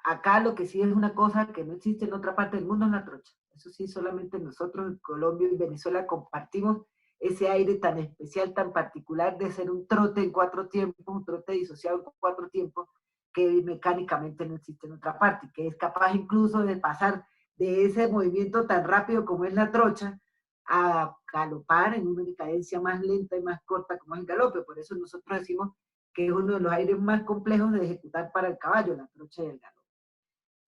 Acá lo que sí es una cosa que no existe en otra parte del mundo es la trocha. Eso sí, solamente nosotros en Colombia y Venezuela compartimos ese aire tan especial, tan particular de ser un trote en 4 tiempos, un trote disociado en 4 tiempos, que mecánicamente no existe en otra parte, que es capaz incluso de pasar de ese movimiento tan rápido como es la trocha a galopar en una cadencia más lenta y más corta como es el galope. Por eso nosotros decimos que es uno de los aires más complejos de ejecutar para el caballo, la trocha y el galope.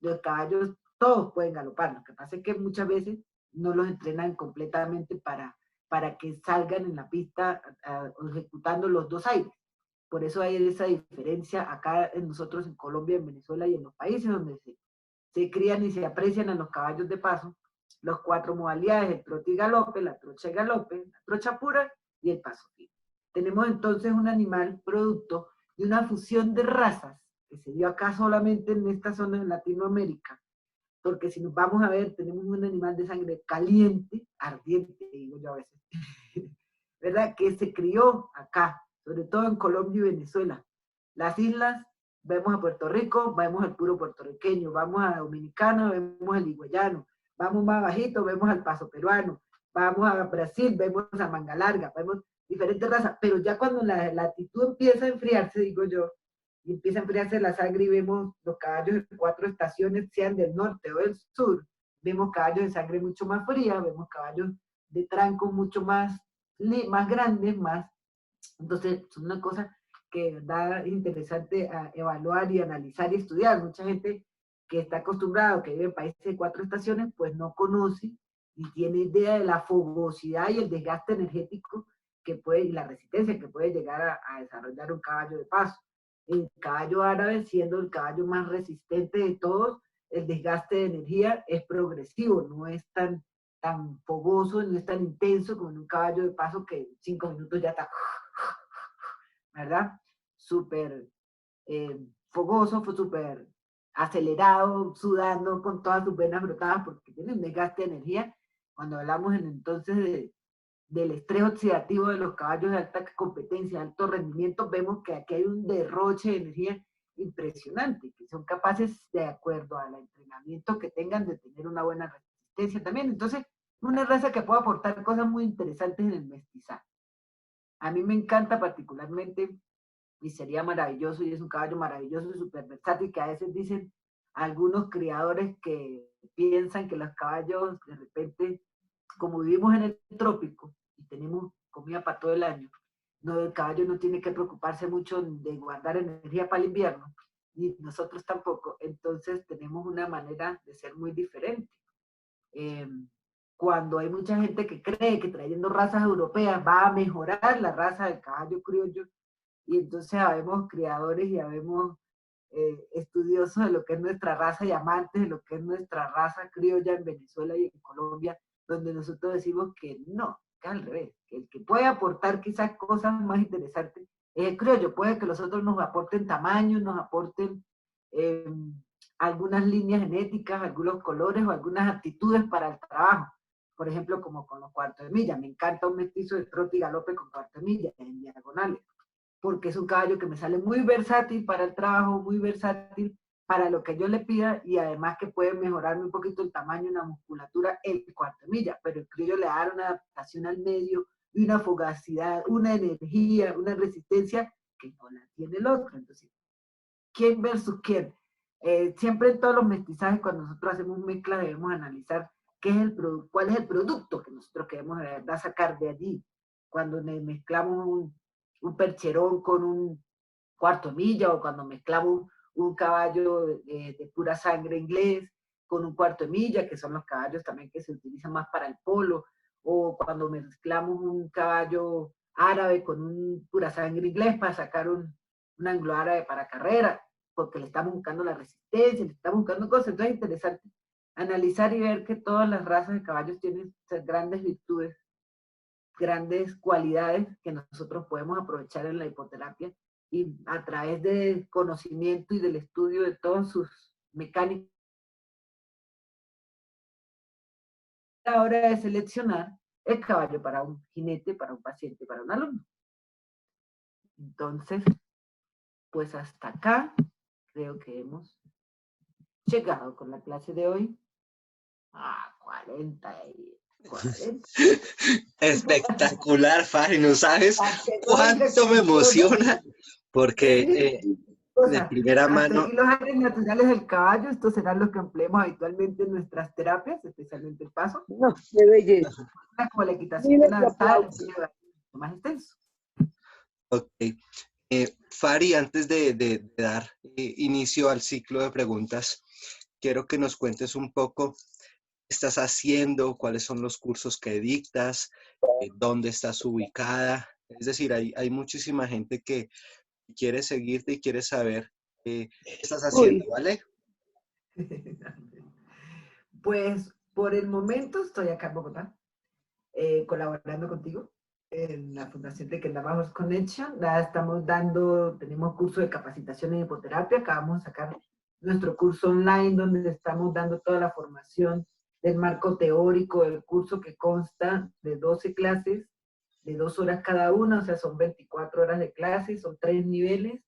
Los caballos todos pueden galopar, lo que pasa es que muchas veces no los entrenan completamente para que salgan en la pista ejecutando los dos aires. Por eso hay esa diferencia acá en nosotros en Colombia, en Venezuela y en los países donde se crían y se aprecian a los caballos de paso los 4 modalidades, el trote y galope, la trocha y galope, la trocha pura y el paso fino. Tenemos entonces un animal producto de una fusión de razas que se dio acá solamente en esta zona de Latinoamérica, porque si nos vamos a ver, tenemos un animal de sangre caliente, ardiente, digo yo a veces, ¿verdad? Que se crió acá, sobre todo en Colombia y Venezuela. Las islas, vemos a Puerto Rico, vemos al puro puertorriqueño, vamos a Dominicana, vemos al higüeyano, vamos más bajito, vemos al paso peruano, vamos a Brasil, vemos a manga larga, vemos diferentes razas, pero ya cuando la latitud empieza a enfriarse, digo yo, y empieza a enfriarse la sangre y vemos los caballos de 4 estaciones, sean del norte o del sur, vemos caballos de sangre mucho más fría, vemos caballos de trancos mucho más grandes, más, entonces es una cosa que da interesante a evaluar y analizar y estudiar. Mucha gente que está acostumbrada, que vive en países de 4 estaciones, pues no conoce ni tiene idea de la fogosidad y el desgaste energético que puede, y la resistencia que puede llegar a desarrollar un caballo de paso. El caballo árabe, siendo el caballo más resistente de todos, el desgaste de energía es progresivo, no es tan fogoso, no es tan intenso como en un caballo de paso que en 5 minutos ya está, ¿verdad? Súper fogoso, súper acelerado, sudando con todas sus venas brotadas porque tiene un desgaste de energía. Cuando hablamos entonces del estrés oxidativo de los caballos de alta competencia, de alto rendimiento, vemos que aquí hay un derroche de energía impresionante, que son capaces, de acuerdo al entrenamiento que tengan, de tener una buena resistencia también. Entonces, una raza que puede aportar cosas muy interesantes en el mestizaje. A mí me encanta particularmente, y sería maravilloso, y es un caballo maravilloso y súper versátil, que a veces dicen algunos criadores que piensan que los caballos, de repente, como vivimos en el trópico y tenemos comida para todo el año, no, el caballo no tiene que preocuparse mucho de guardar energía para el invierno, y nosotros tampoco, entonces tenemos una manera de ser muy diferente. Eh, Cuando hay mucha gente que cree que trayendo razas europeas va a mejorar la raza del caballo criollo, y entonces habemos criadores y habemos estudiosos de lo que es nuestra raza y amantes de lo que es nuestra raza criolla en Venezuela y en Colombia, donde nosotros decimos que no, que al revés, que el que puede aportar quizás cosas más interesantes es el criollo. Puede que los otros nos aporten tamaño, nos aporten eh, algunas líneas genéticas, algunos colores o algunas actitudes para el trabajo. Por ejemplo, como con los cuartos de milla. Me encanta un mestizo de trote y galope con cuarto de milla en diagonales, porque es un caballo que me sale muy versátil para el trabajo, muy versátil para lo que yo le pida, y además que puede mejorarme un poquito el tamaño y la musculatura el cuarto de milla, pero el criollo le da una adaptación al medio y una fugacidad, una energía, una resistencia que no la tiene el otro. Entonces, ¿quién versus quién? Siempre en todos los mestizajes, cuando nosotros hacemos mezcla, debemos analizar qué es cuál es el producto que nosotros queremos de verdad sacar de allí. Cuando mezclamos un percherón con un cuarto de milla, o cuando mezclamos un caballo de pura sangre inglés con un cuarto de milla, que son los caballos también que se utilizan más para el polo, o cuando mezclamos un caballo árabe con un pura sangre inglés para sacar un anglo árabe para carrera, porque le estamos buscando la resistencia, le estamos buscando cosas. Entonces es interesante analizar y ver que todas las razas de caballos tienen grandes virtudes, grandes cualidades que nosotros podemos aprovechar en la hipoterapia y a través del conocimiento y del estudio de todas sus mecánicas, a la hora de seleccionar el caballo para un jinete, para un paciente, para un alumno. Entonces, pues hasta acá creo que hemos llegado con la clase de hoy. 40. Espectacular, Fari, no sabes Hasta cuánto me emociona, porque de primera hasta mano, aquí los aires naturales del caballo, estos serán los que empleemos habitualmente en nuestras terapias, especialmente el paso. No, qué belleza. Como la equitación Miles de danzal, aplausos. más extenso. ok. Fari, antes de dar inicio al ciclo de preguntas, quiero que nos cuentes un poco qué estás haciendo, cuáles son los cursos que dictas, dónde estás ubicada. Es decir, hay muchísima gente que quiere seguirte y quiere saber qué estás haciendo, Uy, ¿vale? Pues por el momento estoy acá en Bogotá, colaborando contigo en la Fundación de Kendama Horse Connection. Estamos dando, tenemos curso de capacitación en hipoterapia, acabamos de sacar nuestro curso online donde estamos dando toda la formación del marco teórico del curso, que consta de 12 clases, de 2 horas cada una, o sea, son 24 horas de clase, son 3 niveles,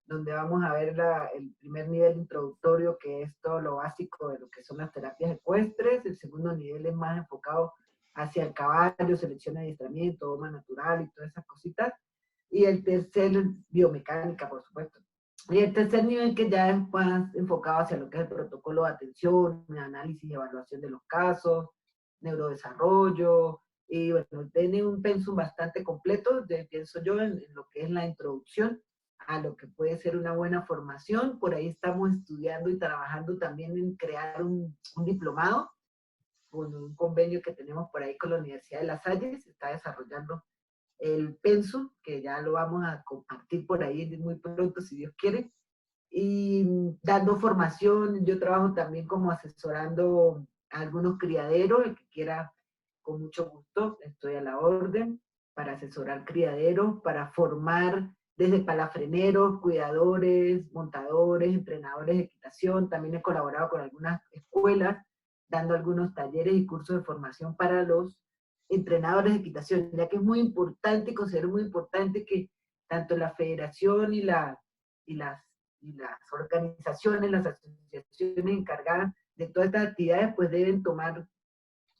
donde vamos a ver el primer nivel introductorio, que es todo lo básico de lo que son las terapias ecuestres. El segundo nivel es más enfocado hacia el caballo, selección de adiestramiento, doma natural y todas esas cositas. Y el tercer, biomecánica, por supuesto. Y el tercer nivel, que ya es más enfocado hacia lo que es el protocolo de atención, análisis y evaluación de los casos, neurodesarrollo, y bueno, tiene un pensum bastante completo, pienso yo, en lo que es la introducción a lo que puede ser una buena formación. Por ahí estamos estudiando y trabajando también en crear un diplomado, con un convenio que tenemos por ahí con la Universidad de La Salle. Se está desarrollando el pensum, que ya lo vamos a compartir por ahí muy pronto, si Dios quiere, y dando formación. Yo trabajo también como asesorando a algunos criaderos. El que quiera, con mucho gusto, estoy a la orden para asesorar criaderos, para formar desde palafreneros, cuidadores, montadores, entrenadores de equitación. También he colaborado con algunas escuelas, dando algunos talleres y cursos de formación para los entrenadores de equitación, ya que es muy importante, y considero muy importante, que tanto la federación y las organizaciones, las asociaciones encargadas de todas estas actividades, pues deben tomar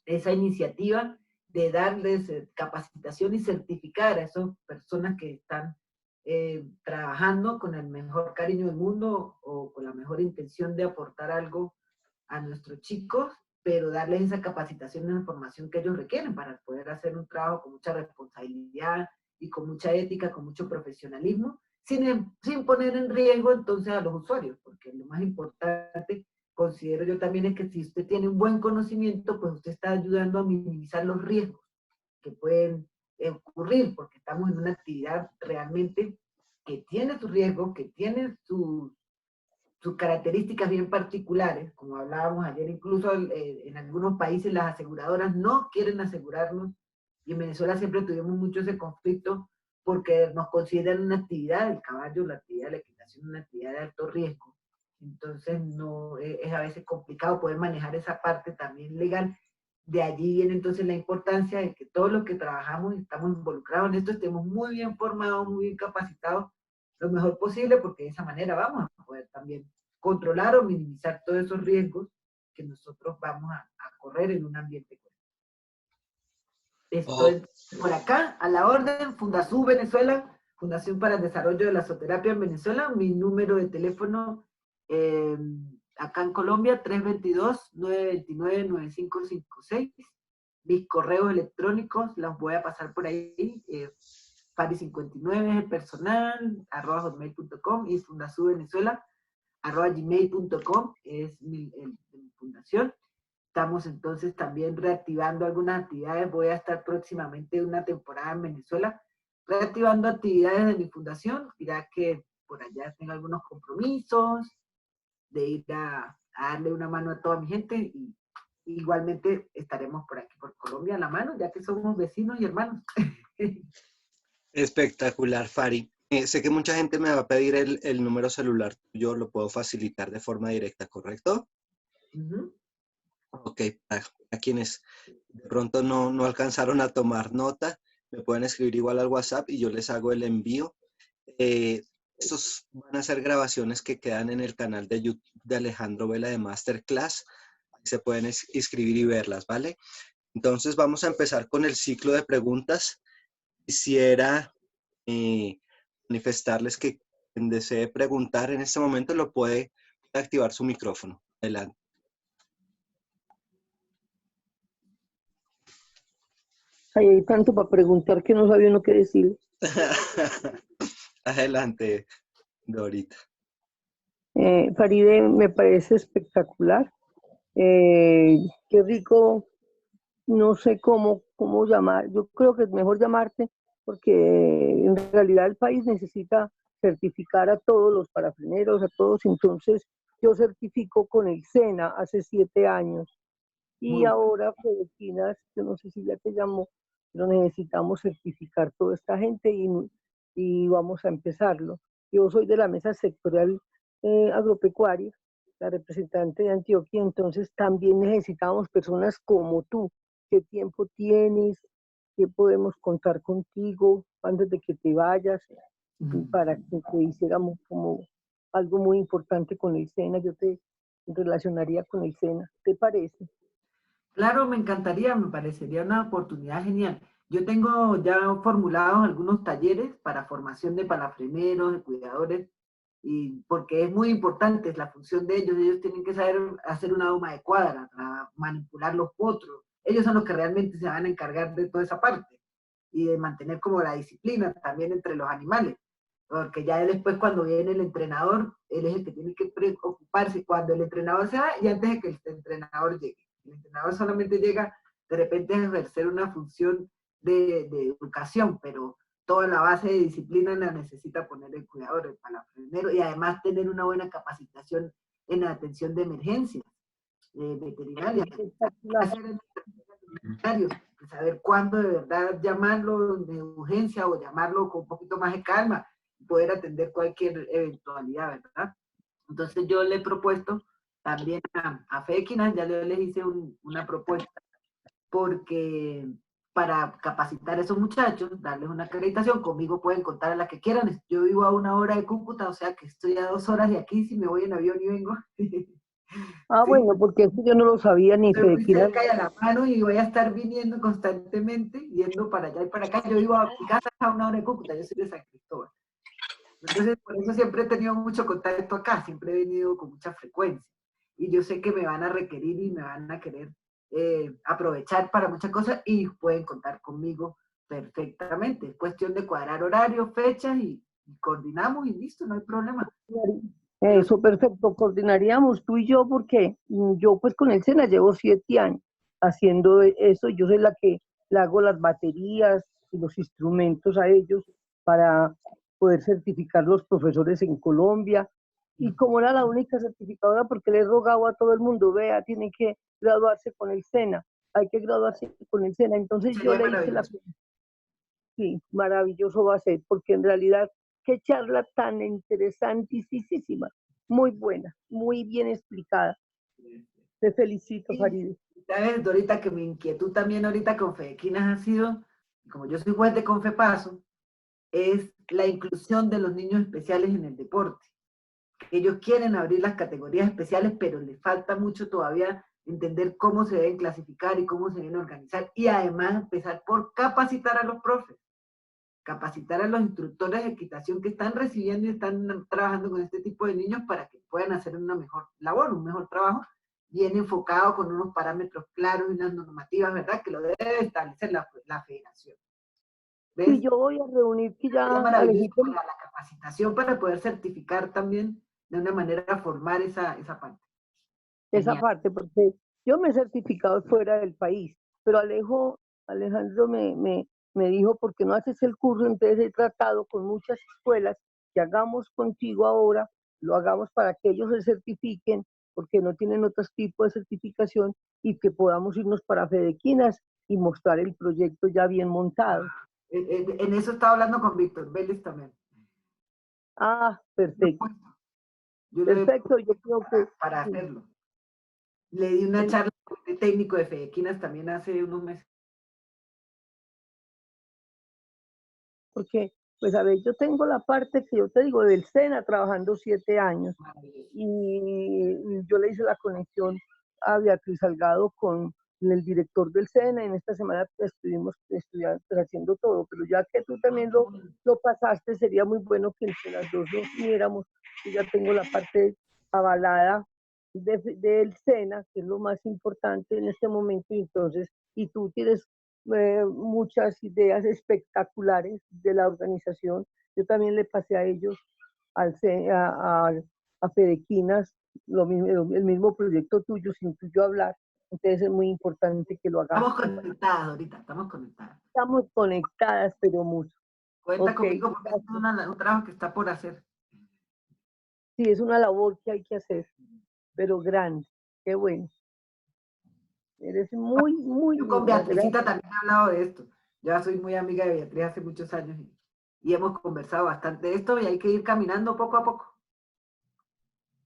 esa iniciativa de darles capacitación y certificar a esas personas que están trabajando con el mejor cariño del mundo o con la mejor intención de aportar algo a nuestros chicos, pero darles esa capacitación y la formación que ellos requieren para poder hacer un trabajo con mucha responsabilidad y con mucha ética, con mucho profesionalismo, sin poner en riesgo entonces a los usuarios, porque lo más importante, considero yo también, es que si usted tiene un buen conocimiento, pues usted está ayudando a minimizar los riesgos que pueden ocurrir, porque estamos en una actividad realmente que tiene sus riesgos, que tiene sus características bien particulares. Como hablábamos ayer, incluso en algunos países las aseguradoras no quieren asegurarnos, y en Venezuela siempre tuvimos mucho ese conflicto, porque nos consideran una actividad, el caballo, la actividad de la equitación, una actividad de alto riesgo. Entonces no, es a veces complicado poder manejar esa parte también legal. De allí viene entonces la importancia de que todos los que trabajamos y estamos involucrados en esto estemos muy bien formados, muy bien capacitados, lo mejor posible, porque de esa manera vamos a poder también controlar o minimizar todos esos riesgos que nosotros vamos a correr en un ambiente. Oh, Estoy por acá, a la orden, Fundasú Venezuela, Fundación para el Desarrollo de la Zooterapia en Venezuela. Mi número de teléfono acá en Colombia, 322-929-9556. Mis correos electrónicos los voy a pasar por ahí. Fari59 es el personal, @hotmail.com, y Fundasú Venezuela, @gmail.com es mi fundación. Estamos entonces también reactivando algunas actividades. Voy a estar próximamente una temporada en Venezuela reactivando actividades de mi fundación, ya que por allá tengo algunos compromisos de ir a darle una mano a toda mi gente, y igualmente estaremos por aquí, por Colombia, a la mano, ya que somos vecinos y hermanos. espectacular, Fari. Sé que mucha gente me va a pedir el número celular, yo lo puedo facilitar de forma directa, ¿correcto? Ujú. Ok, para quienes de pronto no alcanzaron a tomar nota, me pueden escribir igual al WhatsApp y yo les hago el envío. Estos van a ser grabaciones que quedan en el canal de YouTube de Alejandro Vela de Masterclass. Ahí se pueden inscribir y verlas, ¿vale? Entonces vamos a empezar con el ciclo de preguntas. Quisiera manifestarles que quien desee preguntar en este momento lo puede activar su micrófono. Adelante. Ahí hay tanto para preguntar que no sabía uno qué decir. Adelante, Dorita. Faride, me parece espectacular. Qué rico, no sé cómo llamar. Yo creo que es mejor llamarte porque en realidad el país necesita certificar a todos los parafreneros, a todos. Entonces, yo certifico con el SENA hace 7 años. Y Muy bueno. ahora, Filipinas, yo no sé si ya te llamó, pero necesitamos certificar toda esta gente y vamos a empezarlo. Yo soy de la mesa sectorial agropecuaria, la representante de Antioquia, entonces también necesitamos personas como tú. ¿Qué tiempo tienes? ¿Qué podemos contar contigo antes de que te vayas? Para que te hiciéramos como algo muy importante con el SENA. Yo te relacionaría con el SENA. ¿Te parece? Claro, me encantaría, me parecería una oportunidad genial. Yo tengo ya formulados algunos talleres para formación de palafreneros, de cuidadores, y porque es muy importante, es la función de ellos. Ellos tienen que saber hacer una doma de cuadra, manipular los potros. Ellos son los que realmente se van a encargar de toda esa parte y de mantener como la disciplina también entre los animales. Porque ya después cuando viene el entrenador, él es el que tiene que preocuparse cuando el entrenador se va y antes de que el entrenador llegue. El entrenador solamente llega de repente a ejercer una función de educación, pero toda la base de disciplina la necesita poner el cuidador, el palafrenero, y además tener una buena capacitación en la atención de emergencias veterinarias, saber cuándo de verdad llamarlo de urgencia o llamarlo con un poquito más de calma, poder atender cualquier eventualidad, ¿verdad? Entonces yo le he propuesto también a FEQUINAS, ya les hice una propuesta, porque para capacitar a esos muchachos, darles una acreditación, conmigo pueden contar a la que quieran. Yo vivo a 1 hora de Cúcuta, o sea que estoy a 2 horas de aquí, si me voy en avión y vengo. Ah, ¿Sí? bueno, porque eso yo no lo sabía ni Estoy muy Fedequina. cerca y a la mano y voy a estar viniendo constantemente, yendo para allá y para acá. Yo vivo a mi casa a 1 hora de Cúcuta, yo soy de San Cristóbal. Entonces, por eso siempre he tenido mucho contacto acá, siempre he venido con mucha frecuencia. Y yo sé que me van a requerir y me van a querer aprovechar para muchas cosas y pueden contar conmigo perfectamente. Es cuestión de cuadrar horarios, fechas y coordinamos y listo, no hay problema. Pero Eso, perfecto, coordinaríamos tú y yo porque yo pues con el SENA llevo 7 años haciendo eso. Yo soy la que le hago las baterías y los instrumentos a ellos para poder certificar los profesores en Colombia. Y como era la única certificadora, porque le he rogado a todo el mundo, vea, tiene que graduarse con el SENA, hay que graduarse con el SENA. Entonces yo sería le hice la... maravilloso. Sí, maravilloso va a ser, porque en realidad, qué charla tan interesantísima, muy buena, muy bien explicada. Te felicito, Y, Farideh. sabes, Dorita, que mi inquietud también ahorita con Fedequinas ha sido, como yo soy juez de Confepaso, es la inclusión de los niños especiales en el deporte. Ellos quieren abrir las categorías especiales, pero les falta mucho todavía entender cómo se deben clasificar y cómo se deben organizar, y además empezar por capacitar a los profes, capacitar a los instructores de equitación que están recibiendo y están trabajando con este tipo de niños para que puedan hacer una mejor labor, un mejor trabajo, bien enfocado con unos parámetros claros y unas normativas, ¿verdad? Que lo debe establecer la federación. Sí, ¿Ves? yo voy a reunir que Sería ya maravilloso Alejito, para la capacitación para poder certificar también de una manera formar esa parte. esa Genial. parte, porque yo me he certificado fuera del país, pero Alejandro me dijo, ¿por qué no haces el curso? Entonces he tratado con muchas escuelas que hagamos contigo ahora, lo hagamos para que ellos se certifiquen, porque no tienen otro tipo de certificación, y que podamos irnos para Fedequinas y mostrar el proyecto ya bien montado. En eso estaba hablando con Víctor Vélez también. Ah, Lo he perfecto. puesto. Yo lo he Perfecto, yo creo que para sí. hacerlo. Le di una En- charla de técnico de Fedequinas también hace unos meses. Porque, pues a ver, yo tengo la parte que yo te digo del SENA trabajando 7 años y yo le hice la conexión a Beatriz Salgado con el director del SENA. En esta semana estuvimos estudiando, pues, haciendo todo, pero ya que tú también lo pasaste, sería muy bueno que entre las dos nos uniéramos. Yo ya tengo la parte avalada del SENA, que es lo más importante en este momento, y entonces, y tú tienes muchas ideas espectaculares de la organización. Yo también le pasé a ellos, a Fedequinas, el mismo proyecto tuyo, sin tuyo hablar. Entonces es muy importante que lo hagamos. Estamos conectadas ahorita, estamos conectadas. Estamos conectadas, pero mucho. Cuenta Ok, conmigo porque es gracias. un trabajo que está por hacer. Sí, es una labor que hay que hacer, pero grande. Qué bueno. Eres muy, muy Yo con linda. Beatricita Gracias. también he hablado de esto. Yo soy muy amiga de Beatriz hace muchos años y hemos conversado bastante de esto y hay que ir caminando poco a poco.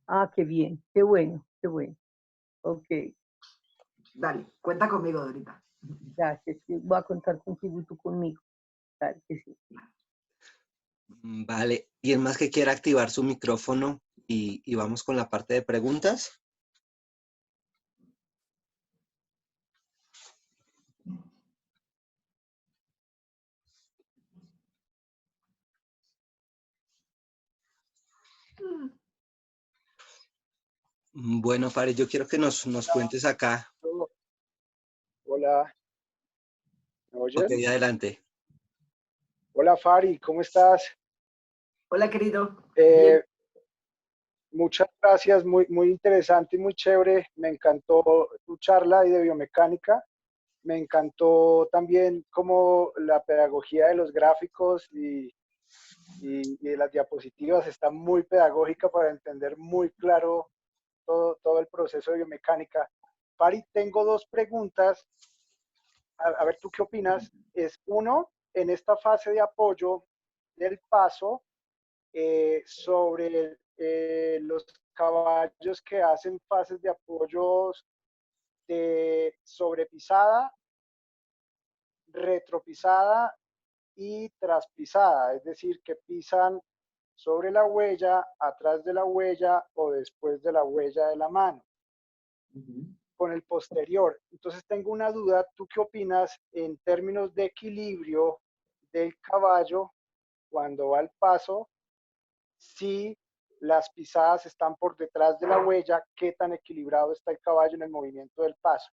Ah, qué bien. Qué bueno, qué bueno. Ok. Dale, cuenta conmigo, Dorita. Gracias. Sí, voy a contar contigo y tú conmigo. Claro que sí. Vale. ¿Quién más que quiera activar su micrófono y vamos con la parte de preguntas? Bueno, Farid, yo quiero que nos cuentes acá. Hola, ¿me Ok, oyen? adelante. Hola, Fari, ¿cómo estás? Hola, querido. Bien. Eh, Muchas gracias, muy interesante y muy chévere. Me encantó tu charla y de biomecánica. Me encantó también como la pedagogía de los gráficos y de las diapositivas está muy pedagógica para entender muy claro todo el proceso de biomecánica. Fari, tengo dos preguntas. A ver, ¿tú qué opinas? Es uno, en esta fase de apoyo del paso, sobre los caballos que hacen fases de apoyos de sobrepisada, retropisada y traspisada, es decir, que pisan sobre la huella, atrás de la huella o después de la huella de la mano, con el posterior. Entonces tengo una duda, ¿tú qué opinas en términos de equilibrio del caballo cuando va al paso? Si las pisadas están por detrás de la huella, ¿qué tan equilibrado está el caballo en el movimiento del paso?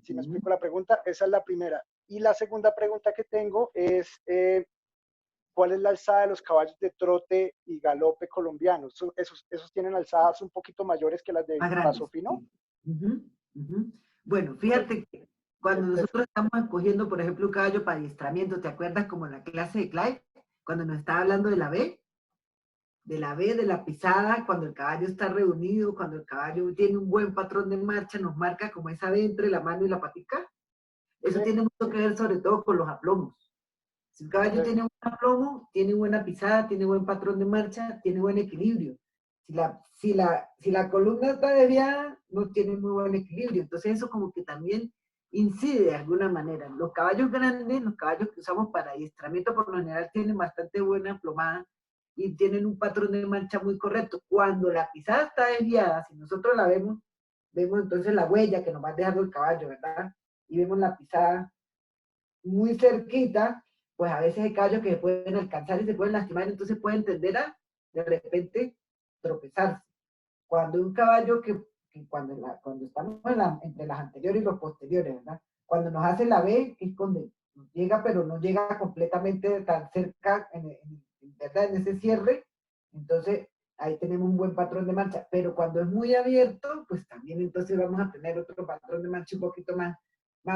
Si me explico la pregunta, esa es la primera. Y la segunda pregunta que tengo es, ¿cuál es la alzada de los caballos de trote y galope colombianos? Esos tienen alzadas un poquito mayores que las de Más grandes. paso fino. Bueno, fíjate que cuando nosotros estamos escogiendo, por ejemplo, un caballo para adiestramiento, ¿te acuerdas como en la clase de Clyde? Cuando nos estaba hablando de la B, de la pisada, cuando el caballo está reunido, cuando el caballo tiene un buen patrón de marcha, nos marca como esa B entre la mano y la patica. Eso Sí, tiene mucho que ver sobre todo con los aplomos. Si un caballo sí, tiene un aplomo, tiene buena pisada, tiene buen patrón de marcha, tiene buen equilibrio. Si la columna está desviada, no tiene muy buen equilibrio. Entonces eso como que también incide de alguna manera. Los caballos grandes, los caballos que usamos para adiestramiento por lo general tienen bastante buena plomada y tienen un patrón de marcha muy correcto. Cuando la pisada está desviada, si nosotros la vemos, vemos entonces la huella que nos va dejando el caballo, ¿verdad? Y vemos la pisada muy cerquita, pues a veces hay caballos que se pueden alcanzar y se pueden lastimar, entonces pueden tender a de repente tropezarse. Cuando un caballo que cuando estamos entre las anteriores y los posteriores, ¿verdad? Cuando nos hace la B, que es donde nos llega, pero no llega completamente tan cerca, ¿verdad? En ese cierre, entonces ahí tenemos un buen patrón de marcha, pero cuando es muy abierto, pues también entonces vamos a tener otro patrón de marcha un poquito más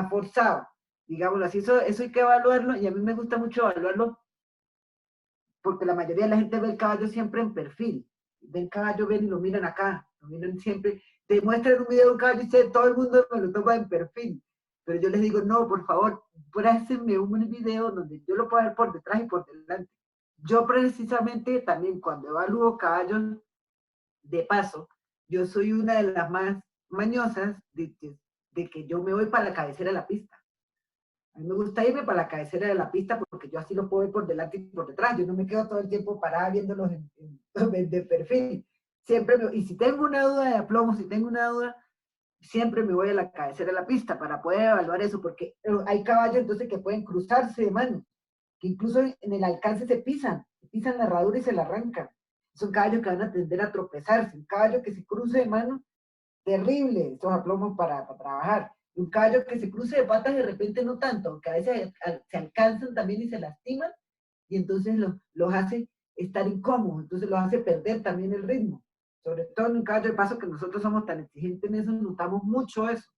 forzado, digámoslo así, eso hay que evaluarlo y a mí me gusta mucho evaluarlo porque la mayoría de la gente ve el caballo siempre en perfil, ven caballo, ven y lo miran acá, lo miran siempre, te muestran un video de un caballo y dice, todo el mundo me lo toma en perfil, pero yo les digo, no, por favor, préstenme un video donde yo lo pueda ver por detrás y por delante, yo precisamente también cuando evalúo caballos de paso, yo soy una de las más mañosas de que yo me voy para la cabecera de la pista. A mí me gusta irme para la cabecera de la pista porque yo así lo puedo ver por delante y por detrás. Yo no me quedo todo el tiempo parada viéndolos de perfil. Siempre y si tengo una duda de aplomo, si tengo una duda, siempre me voy a la cabecera de la pista para poder evaluar eso, porque hay caballos entonces que pueden cruzarse de mano, que incluso en el alcance se pisan la herradura y se la arrancan. Son caballos que van a tender a tropezarse. Un caballo que se cruce de mano, terrible estos aplomos para trabajar. Un caballo que se cruce de patas de repente no tanto, aunque a veces se alcanzan también y se lastiman, y entonces los hace estar incómodos, entonces los hace perder también el ritmo. Sobre todo en un caballo de paso que nosotros somos tan exigentes en eso, notamos mucho eso.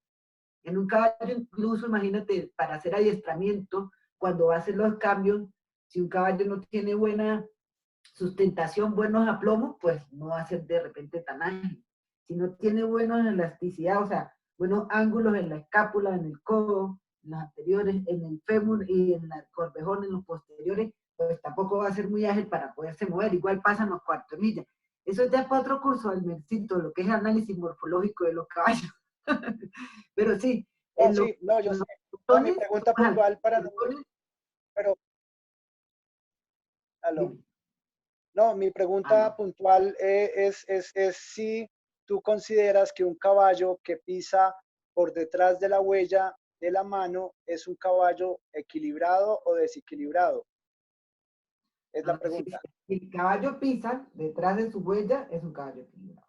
En un caballo incluso, imagínate, para hacer adiestramiento, cuando va a hacer los cambios, si un caballo no tiene buena sustentación, buenos aplomos, pues no va a ser de repente tan ágil. Si no tiene buena elasticidad, o sea, buenos ángulos en la escápula, en el codo, en los anteriores, en el fémur y en el corvejón, en los posteriores, pues tampoco va a ser muy ágil para poderse mover. Igual pasan los cuartos de milla. Eso ya es para otro curso del Mercito, lo que es análisis morfológico de los caballos. Pero sí, No, sí, no, yo sé. No, mi pregunta puntual para no, pero, aló. No, mi pregunta puntual es si tú consideras que un caballo que pisa por detrás de la huella de la mano es un caballo equilibrado o desequilibrado. Es la pregunta. Si el caballo pisa detrás de su huella, es un caballo equilibrado.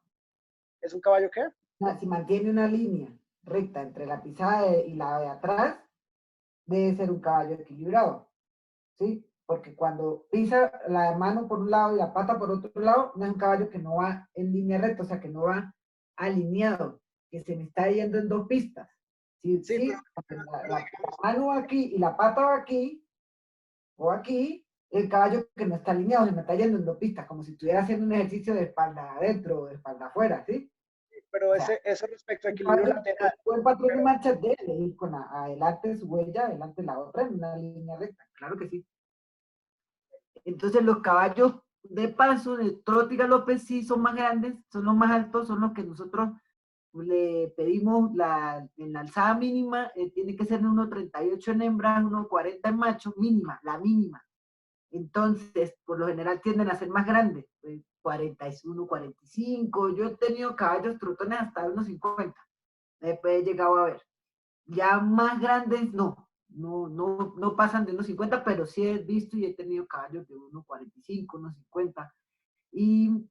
¿Es un caballo qué? Si mantiene una línea recta entre la pisada y la de atrás, debe ser un caballo equilibrado, ¿sí? Porque cuando pisa la mano por un lado y la pata por otro lado, no es un caballo que no va en línea recta, o sea, que no va alineado, que se me está yendo en dos pistas. Sí, la mano va aquí y la pata va aquí, o aquí, el caballo que no está alineado, se me está yendo en dos pistas, como si estuviera haciendo un ejercicio de espalda adentro o de espalda afuera, ¿sí? Pero eso respecto a equilibrio lateral. El buen patrón de marcha debe ir con adelante de su huella, adelante de la otra, en una línea recta, claro que sí. Entonces los caballos de paso, de trote y galope, sí son más grandes, son los más altos, son los que nosotros le pedimos en la alzada mínima, tiene que ser 1.38 en hembras, 1.40 en machos, mínima, la mínima. Entonces, por lo general tienden a ser más grandes, 41, 45. Yo he tenido caballos trotones hasta 1.50. Después he llegado a ver. Ya más grandes, no pasan de 1.50, pero sí he visto y he tenido caballos de 1.45, 1.50. Y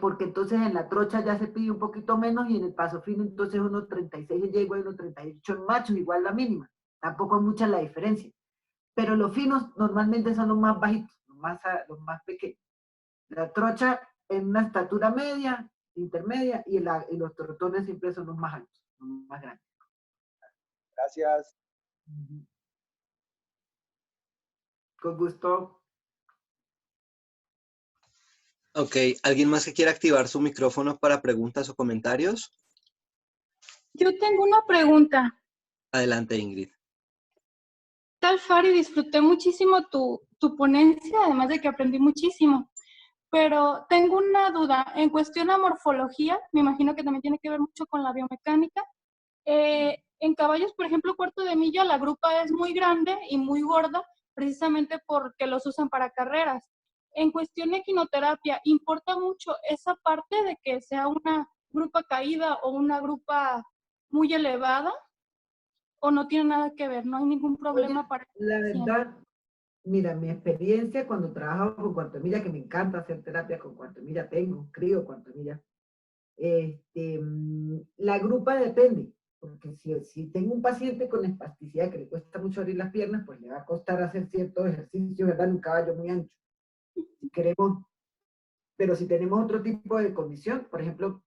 porque entonces en la trocha ya se pide un poquito menos y en el paso fino entonces 1.36 llego a 1.38 en machos, igual la mínima. Tampoco es mucha la diferencia. Pero los finos normalmente son los más bajitos, los más pequeños. La trocha en una estatura media, intermedia, y los trotones siempre son los más altos, los más grandes. Gracias. Con gusto. Ok, ¿alguien más que quiera activar su micrófono para preguntas o comentarios? Yo tengo una pregunta. Adelante, Ingrid. Tal, Fari, disfruté muchísimo tu ponencia, además de que aprendí muchísimo. Pero tengo una duda. En cuestión a morfología, me imagino que también tiene que ver mucho con la biomecánica. En caballos, por ejemplo, cuarto de milla, la grupa es muy grande y muy gorda, precisamente porque los usan para carreras. En cuestión de equinoterapia, ¿importa mucho esa parte de que sea una grupa caída o una grupa muy elevada? ¿O no tiene nada que ver? ¿No hay ningún problema para la verdad, mira, mi experiencia cuando trabajo con cuarto de milla, que me encanta hacer terapia con cuarto de milla, crío cuarto de milla, la grupa depende, porque si tengo un paciente con espasticidad que le cuesta mucho abrir las piernas, pues le va a costar hacer ciertos ejercicios, ¿verdad? En un caballo muy ancho. Si queremos, pero si tenemos otro tipo de condición, por ejemplo,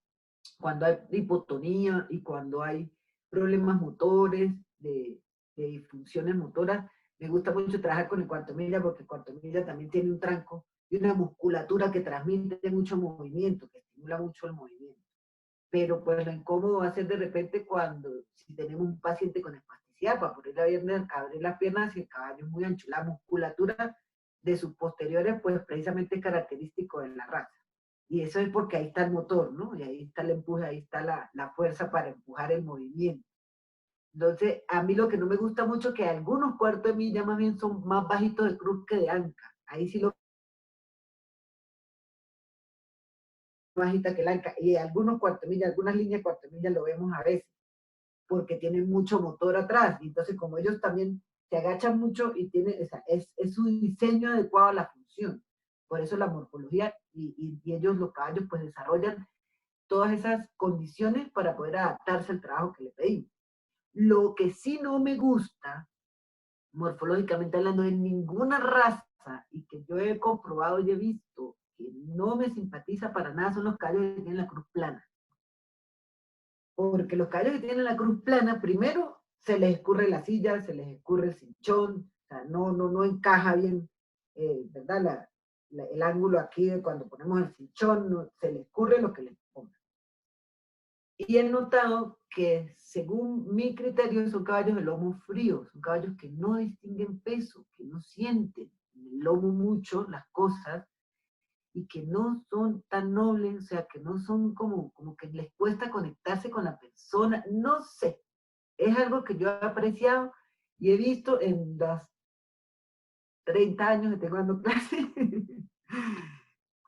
cuando hay hipotonía y cuando hay problemas motores, de disfunciones motoras, me gusta mucho trabajar con el cuarto milla porque el cuarto milla también tiene un tranco y una musculatura que transmite mucho movimiento, que estimula mucho el movimiento. Pero pues lo incómodo va a ser de repente si tenemos un paciente con espasticidad, para poder abrir las piernas y el caballo es muy ancho. La musculatura de sus posteriores, pues precisamente es característico de la raza. Y eso es porque ahí está el motor, ¿no? Y ahí está el empuje, ahí está la fuerza para empujar el movimiento. Entonces, a mí lo que no me gusta mucho es que algunos cuartos de milla más bien son más bajitos de cruz que de anca. Ahí sí lo bajita que el anca. Y algunos cuartos de milla, algunas líneas de cuartos de milla lo vemos a veces, porque tienen mucho motor atrás. Y entonces, como ellos también se agachan mucho y tienen, es su diseño adecuado a la función. Por eso la morfología y ellos, los caballos, pues desarrollan todas esas condiciones para poder adaptarse al trabajo que le pedimos. Lo que sí no me gusta, morfológicamente hablando, en ninguna raza, y que yo he comprobado y he visto que no me simpatiza para nada, son los caballos que tienen la cruz plana. Porque los caballos que tienen la cruz plana, primero, se les escurre la silla, se les escurre el cinchón, o sea, no encaja bien, ¿verdad? El ángulo aquí de cuando ponemos el cinchón, no, se les escurre lo que les ponga. Y he notado que, según mi criterio, son caballos de lomo frío, son caballos que no distinguen peso, que no sienten en el lomo mucho las cosas y que no son tan nobles, o sea, que no son como que les cuesta conectarse con la persona, no sé. Es algo que yo he apreciado y he visto en los 30 años que tengo dando clases,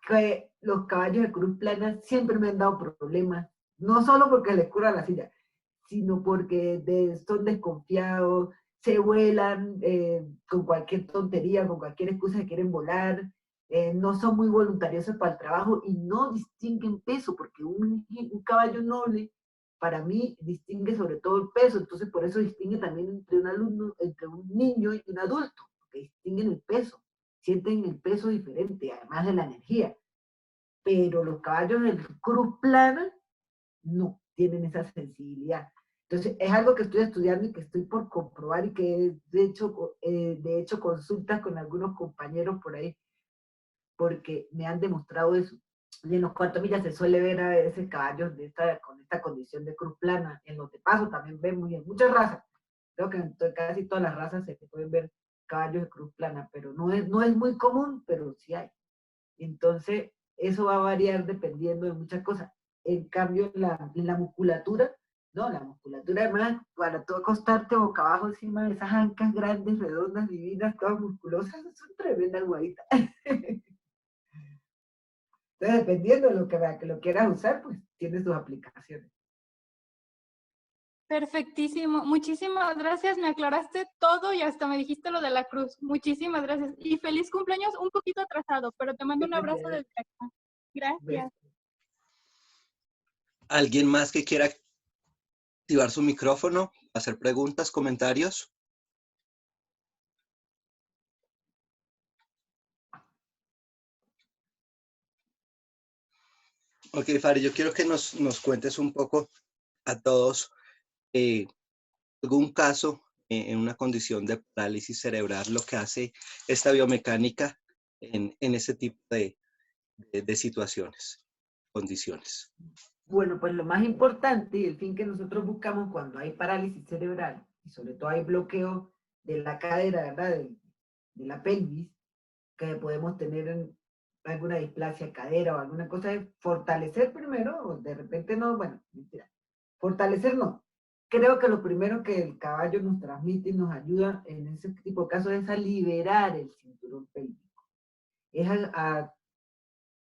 que los caballos de cruz plana siempre me han dado problemas, no solo porque les cura la silla, sino porque son desconfiados, se vuelan con cualquier tontería, con cualquier excusa que quieren volar, no son muy voluntariosos para el trabajo y no distinguen peso, porque un caballo noble, para mí, distingue sobre todo el peso, entonces por eso distingue también entre un alumno, entre un niño y un adulto, porque distinguen el peso, sienten el peso diferente, además de la energía. Pero los caballos de cruz plana no tienen esa sensibilidad. Entonces, es algo que estoy estudiando y que estoy por comprobar y que de hecho consultas con algunos compañeros por ahí, porque me han demostrado eso. Y en los cuartos millas se suele ver a veces caballos con esta condición de cruz plana. En los de paso también vemos, y en muchas razas, creo que en casi todas las razas se pueden ver caballos de cruz plana, pero no es muy común, pero sí hay. Entonces, eso va a variar dependiendo de muchas cosas. En cambio, en la musculatura, no, la musculatura además, para tú acostarte boca abajo encima de esas ancas grandes, redondas, divinas, todas musculosas, son tremendas guaditas. Entonces, dependiendo de que lo quieras usar, pues tiene sus aplicaciones. Perfectísimo. Muchísimas gracias. Me aclaraste todo y hasta me dijiste lo de la cruz. Muchísimas gracias. Y feliz cumpleaños un poquito atrasado, pero te mando un abrazo desde acá. Gracias. ¿Alguien más que quiera activar su micrófono, hacer preguntas, comentarios? Ok, Fari, yo quiero que nos cuentes un poco a todos algún caso en una condición de parálisis cerebral, lo que hace esta biomecánica en ese tipo de situaciones, condiciones. Bueno, pues lo más importante y el fin que nosotros buscamos cuando hay parálisis cerebral, y sobre todo hay bloqueo de la cadera, ¿verdad? De la pelvis, que podemos tener en alguna displasia cadera o alguna cosa, es fortalecer primero, o de repente no, bueno, mentira, fortalecer no. Creo que lo primero que el caballo nos transmite y nos ayuda en ese tipo de casos es a liberar el cinturón pélvico. Es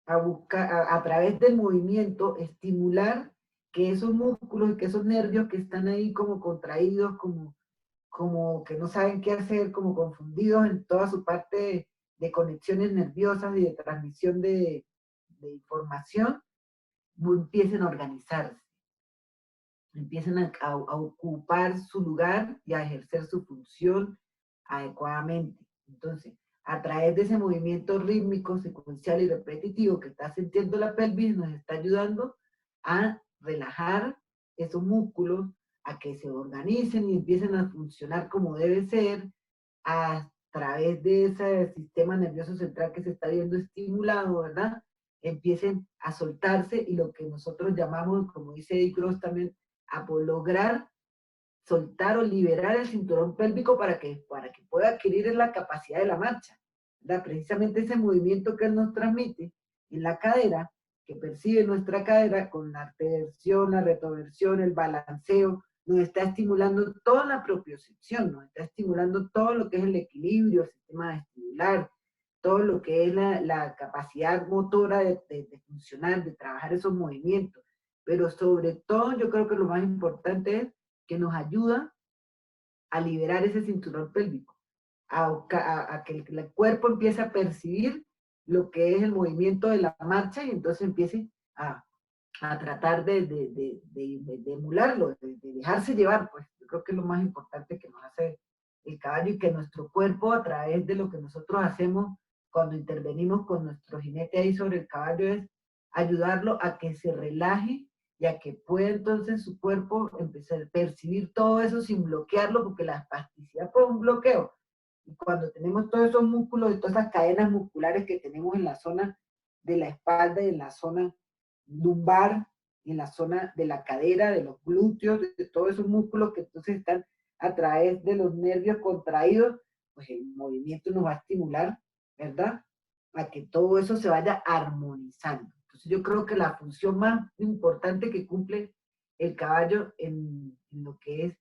a buscar, a través del movimiento, estimular que esos músculos y que esos nervios que están ahí como contraídos, como que no saben qué hacer, como confundidos en toda su parte de conexiones nerviosas y de transmisión de información, empiecen a organizarse, empiecen a ocupar su lugar y a ejercer su función adecuadamente. Entonces, a través de ese movimiento rítmico, secuencial y repetitivo que está sintiendo la pelvis, nos está ayudando a relajar esos músculos, a que se organicen y empiecen a funcionar como debe ser, a través de ese sistema nervioso central que se está viendo estimulado, ¿verdad? Empiecen a soltarse y lo que nosotros llamamos, como dice Eddie Cross también, a lograr soltar o liberar el cinturón pélvico para que pueda adquirir la capacidad de la marcha. ¿verdad? Precisamente ese movimiento que él nos transmite en la cadera, que percibe nuestra cadera con la arteversión, la retroversión, el balanceo, nos está estimulando toda la propiocepción, nos está estimulando todo lo que es el equilibrio, el sistema vestibular, todo lo que es la capacidad motora de funcionar, de trabajar esos movimientos. Pero sobre todo yo creo que lo más importante es que nos ayuda a liberar ese cinturón pélvico, a que el cuerpo empiece a percibir lo que es el movimiento de la marcha y entonces empiece a tratar de emularlo, de dejarse llevar, pues yo creo que es lo más importante que nos hace el caballo y que nuestro cuerpo a través de lo que nosotros hacemos cuando intervenimos con nuestro jinete ahí sobre el caballo es ayudarlo a que se relaje y a que pueda entonces su cuerpo empezar a percibir todo eso sin bloquearlo, porque la espasticidad por un bloqueo. Y cuando tenemos todos esos músculos y todas esas cadenas musculares que tenemos en la zona de la espalda y en la zona lumbar, en la zona de la cadera, de los glúteos, de todos esos músculos que entonces están a través de los nervios contraídos, pues el movimiento nos va a estimular, ¿verdad? A que todo eso se vaya armonizando. Entonces yo creo que la función más importante que cumple el caballo en lo que es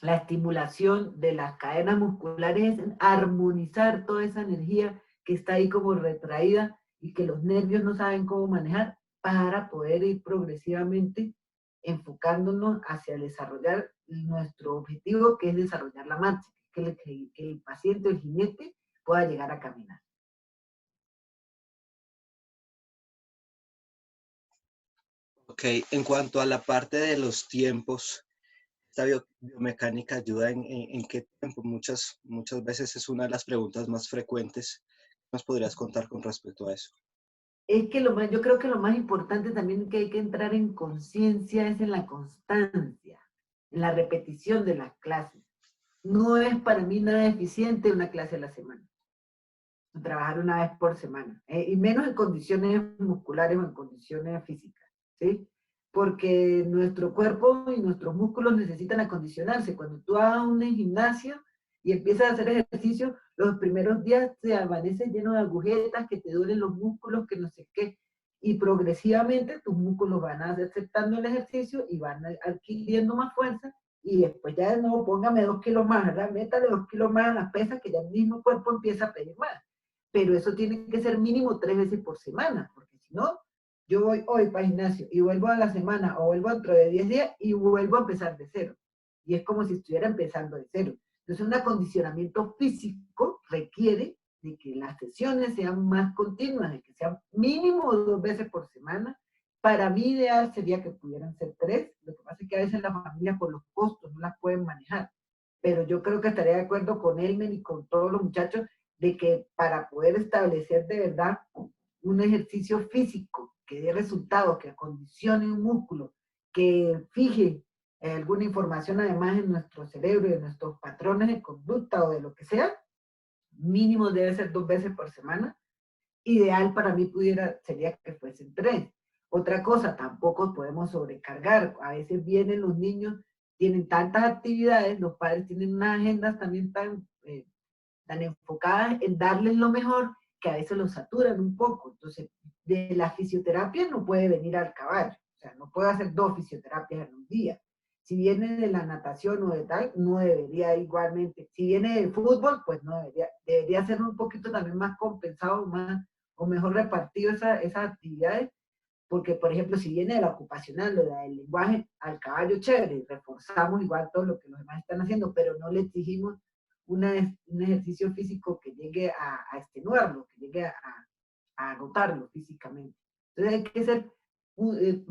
la estimulación de las cadenas musculares es armonizar toda esa energía que está ahí como retraída y que los nervios no saben cómo manejar para poder ir progresivamente enfocándonos hacia desarrollar nuestro objetivo, que es desarrollar la marcha, que el paciente, el jinete, pueda llegar a caminar. Ok, en cuanto a la parte de los tiempos, ¿esta biomecánica ayuda en qué tiempo? Muchas veces es una de las preguntas más frecuentes. ¿Qué nos podrías contar con respecto a eso? Es que yo creo que lo más importante también que hay que entrar en conciencia es en la constancia, en la repetición de las clases. No es para mí nada eficiente una clase a la semana. Trabajar una vez por semana, y menos en condiciones musculares o en condiciones físicas, ¿sí? Porque nuestro cuerpo y nuestros músculos necesitan acondicionarse. Cuando tú vas a un gimnasio y empiezas a hacer ejercicio, los primeros días te amaneces lleno de agujetas, que te duelen los músculos, que no sé qué, y progresivamente tus músculos van a aceptando el ejercicio y van adquiriendo más fuerza, y después ya de nuevo póngame 2 kilos más, ¿verdad? Métale 2 kilos más a las pesas, que ya el mismo cuerpo empieza a pedir más. Pero eso tiene que ser mínimo 3 veces por semana, porque si no, yo voy hoy para el gimnasio y vuelvo a la semana o vuelvo dentro de 10 días y vuelvo a empezar de cero. Y es como si estuviera empezando de cero. Entonces un acondicionamiento físico requiere de que las sesiones sean más continuas, de que sean mínimo 2 veces por semana. Para mí ideal sería que pudieran ser 3, lo que pasa es que a veces las familias por los costos no las pueden manejar. Pero yo creo que estaría de acuerdo con Elmer y con todos los muchachos de que para poder establecer de verdad un ejercicio físico que dé resultados, que acondicione un músculo, que fije alguna información además en nuestro cerebro y en nuestros patrones de conducta o de lo que sea, mínimo debe ser 2 veces por semana. Ideal para mí sería que fuesen 3. Otra cosa, tampoco podemos sobrecargar. A veces vienen los niños, tienen tantas actividades, los padres tienen unas agendas también tan enfocadas en darles lo mejor, que a veces los saturan un poco. Entonces, de la fisioterapia no puede venir al caballo. O sea, no puede hacer 2 fisioterapias en un día. Si viene de la natación o de tal, no debería igualmente. Si viene del fútbol, pues no debería. Debería ser un poquito también más compensado, más o mejor repartido esas actividades. Porque, por ejemplo, si viene de la ocupacional o del lenguaje, al caballo chévere, reforzamos igual todo lo que los demás están haciendo, pero no le exigimos un ejercicio físico que llegue a extenuarlo, que llegue a agotarlo físicamente. Entonces hay que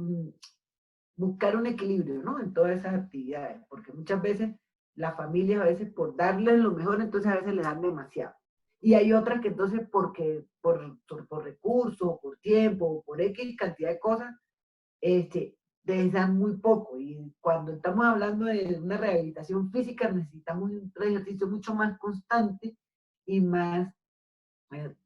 buscar un equilibrio, ¿no? En todas esas actividades, porque muchas veces las familias, a veces por darles lo mejor, entonces a veces les dan demasiado. Y hay otras que entonces por recursos, por tiempo, por X cantidad de cosas, les dan muy poco. Y cuando estamos hablando de una rehabilitación física, necesitamos un ejercicio mucho más constante y más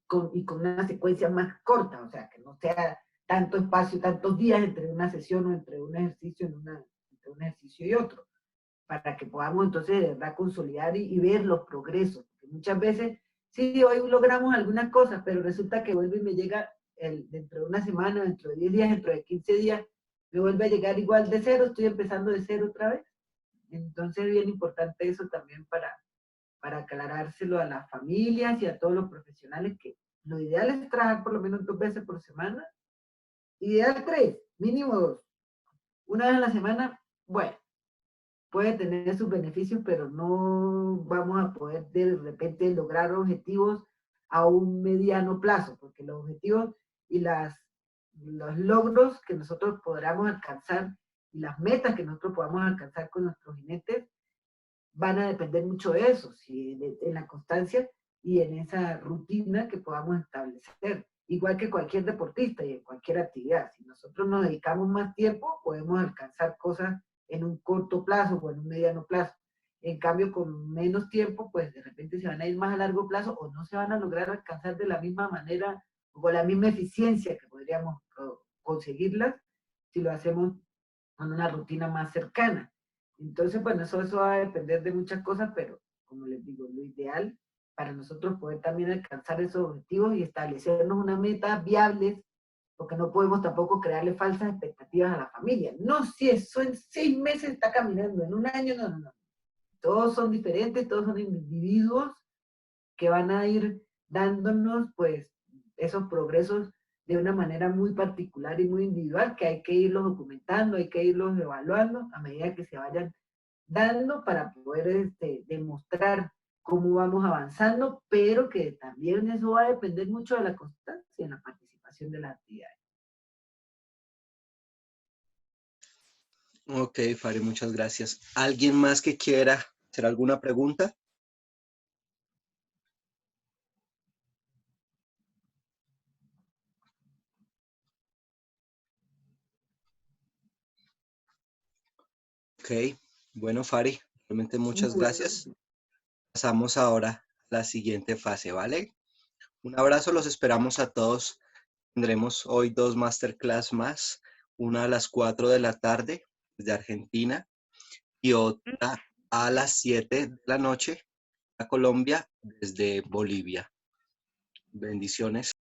con una secuencia más corta, o sea, que no sea tanto espacio, tantos días entre una sesión o entre un ejercicio entre un ejercicio y otro, para que podamos entonces de verdad consolidar y ver los progresos. Porque muchas veces sí, hoy logramos algunas cosas, pero resulta que vuelve y me llega dentro de una semana, dentro de 10 días, dentro de 15 días, me vuelve a llegar igual de cero, estoy empezando de cero otra vez. Entonces es bien importante eso también para aclarárselo a las familias y a todos los profesionales, que lo ideal es trabajar por lo menos 2 veces por semana, ideal 3, mínimo 2. Una vez a la semana, bueno, puede tener sus beneficios, pero no vamos a poder de repente lograr objetivos a un mediano plazo, porque los objetivos y los logros que nosotros podamos alcanzar y las metas que nosotros podamos alcanzar con nuestros jinetes van a depender mucho de eso, si en la constancia y en esa rutina que podamos establecer. Igual que cualquier deportista y en cualquier actividad. Si nosotros nos dedicamos más tiempo, podemos alcanzar cosas en un corto plazo o en un mediano plazo. En cambio, con menos tiempo, pues de repente se van a ir más a largo plazo o no se van a lograr alcanzar de la misma manera o con la misma eficiencia que podríamos conseguirlas si lo hacemos con una rutina más cercana. Entonces, bueno, eso va a depender de muchas cosas, pero como les digo, lo ideal para nosotros poder también alcanzar esos objetivos y establecernos unas metas viables, porque no podemos tampoco crearle falsas expectativas a la familia. No, si eso en 6 meses está caminando, en un año, no, no, no. Todos son diferentes, todos son individuos que van a ir dándonos, pues, esos progresos de una manera muy particular y muy individual, que hay que irlos documentando, hay que irlos evaluando a medida que se vayan dando para poder demostrar cómo vamos avanzando, pero que también eso va a depender mucho de la constancia en la participación de las actividades. Ok, Fari, muchas gracias. ¿Alguien más que quiera hacer alguna pregunta? Ok, bueno, Fari, realmente muchas Bueno, gracias. Pasamos ahora a la siguiente fase, ¿vale? Un abrazo, los esperamos a todos. Tendremos hoy 2 masterclass más, una a las 4 de la tarde desde Argentina y otra a las 7 de la noche a Colombia desde Bolivia. Bendiciones.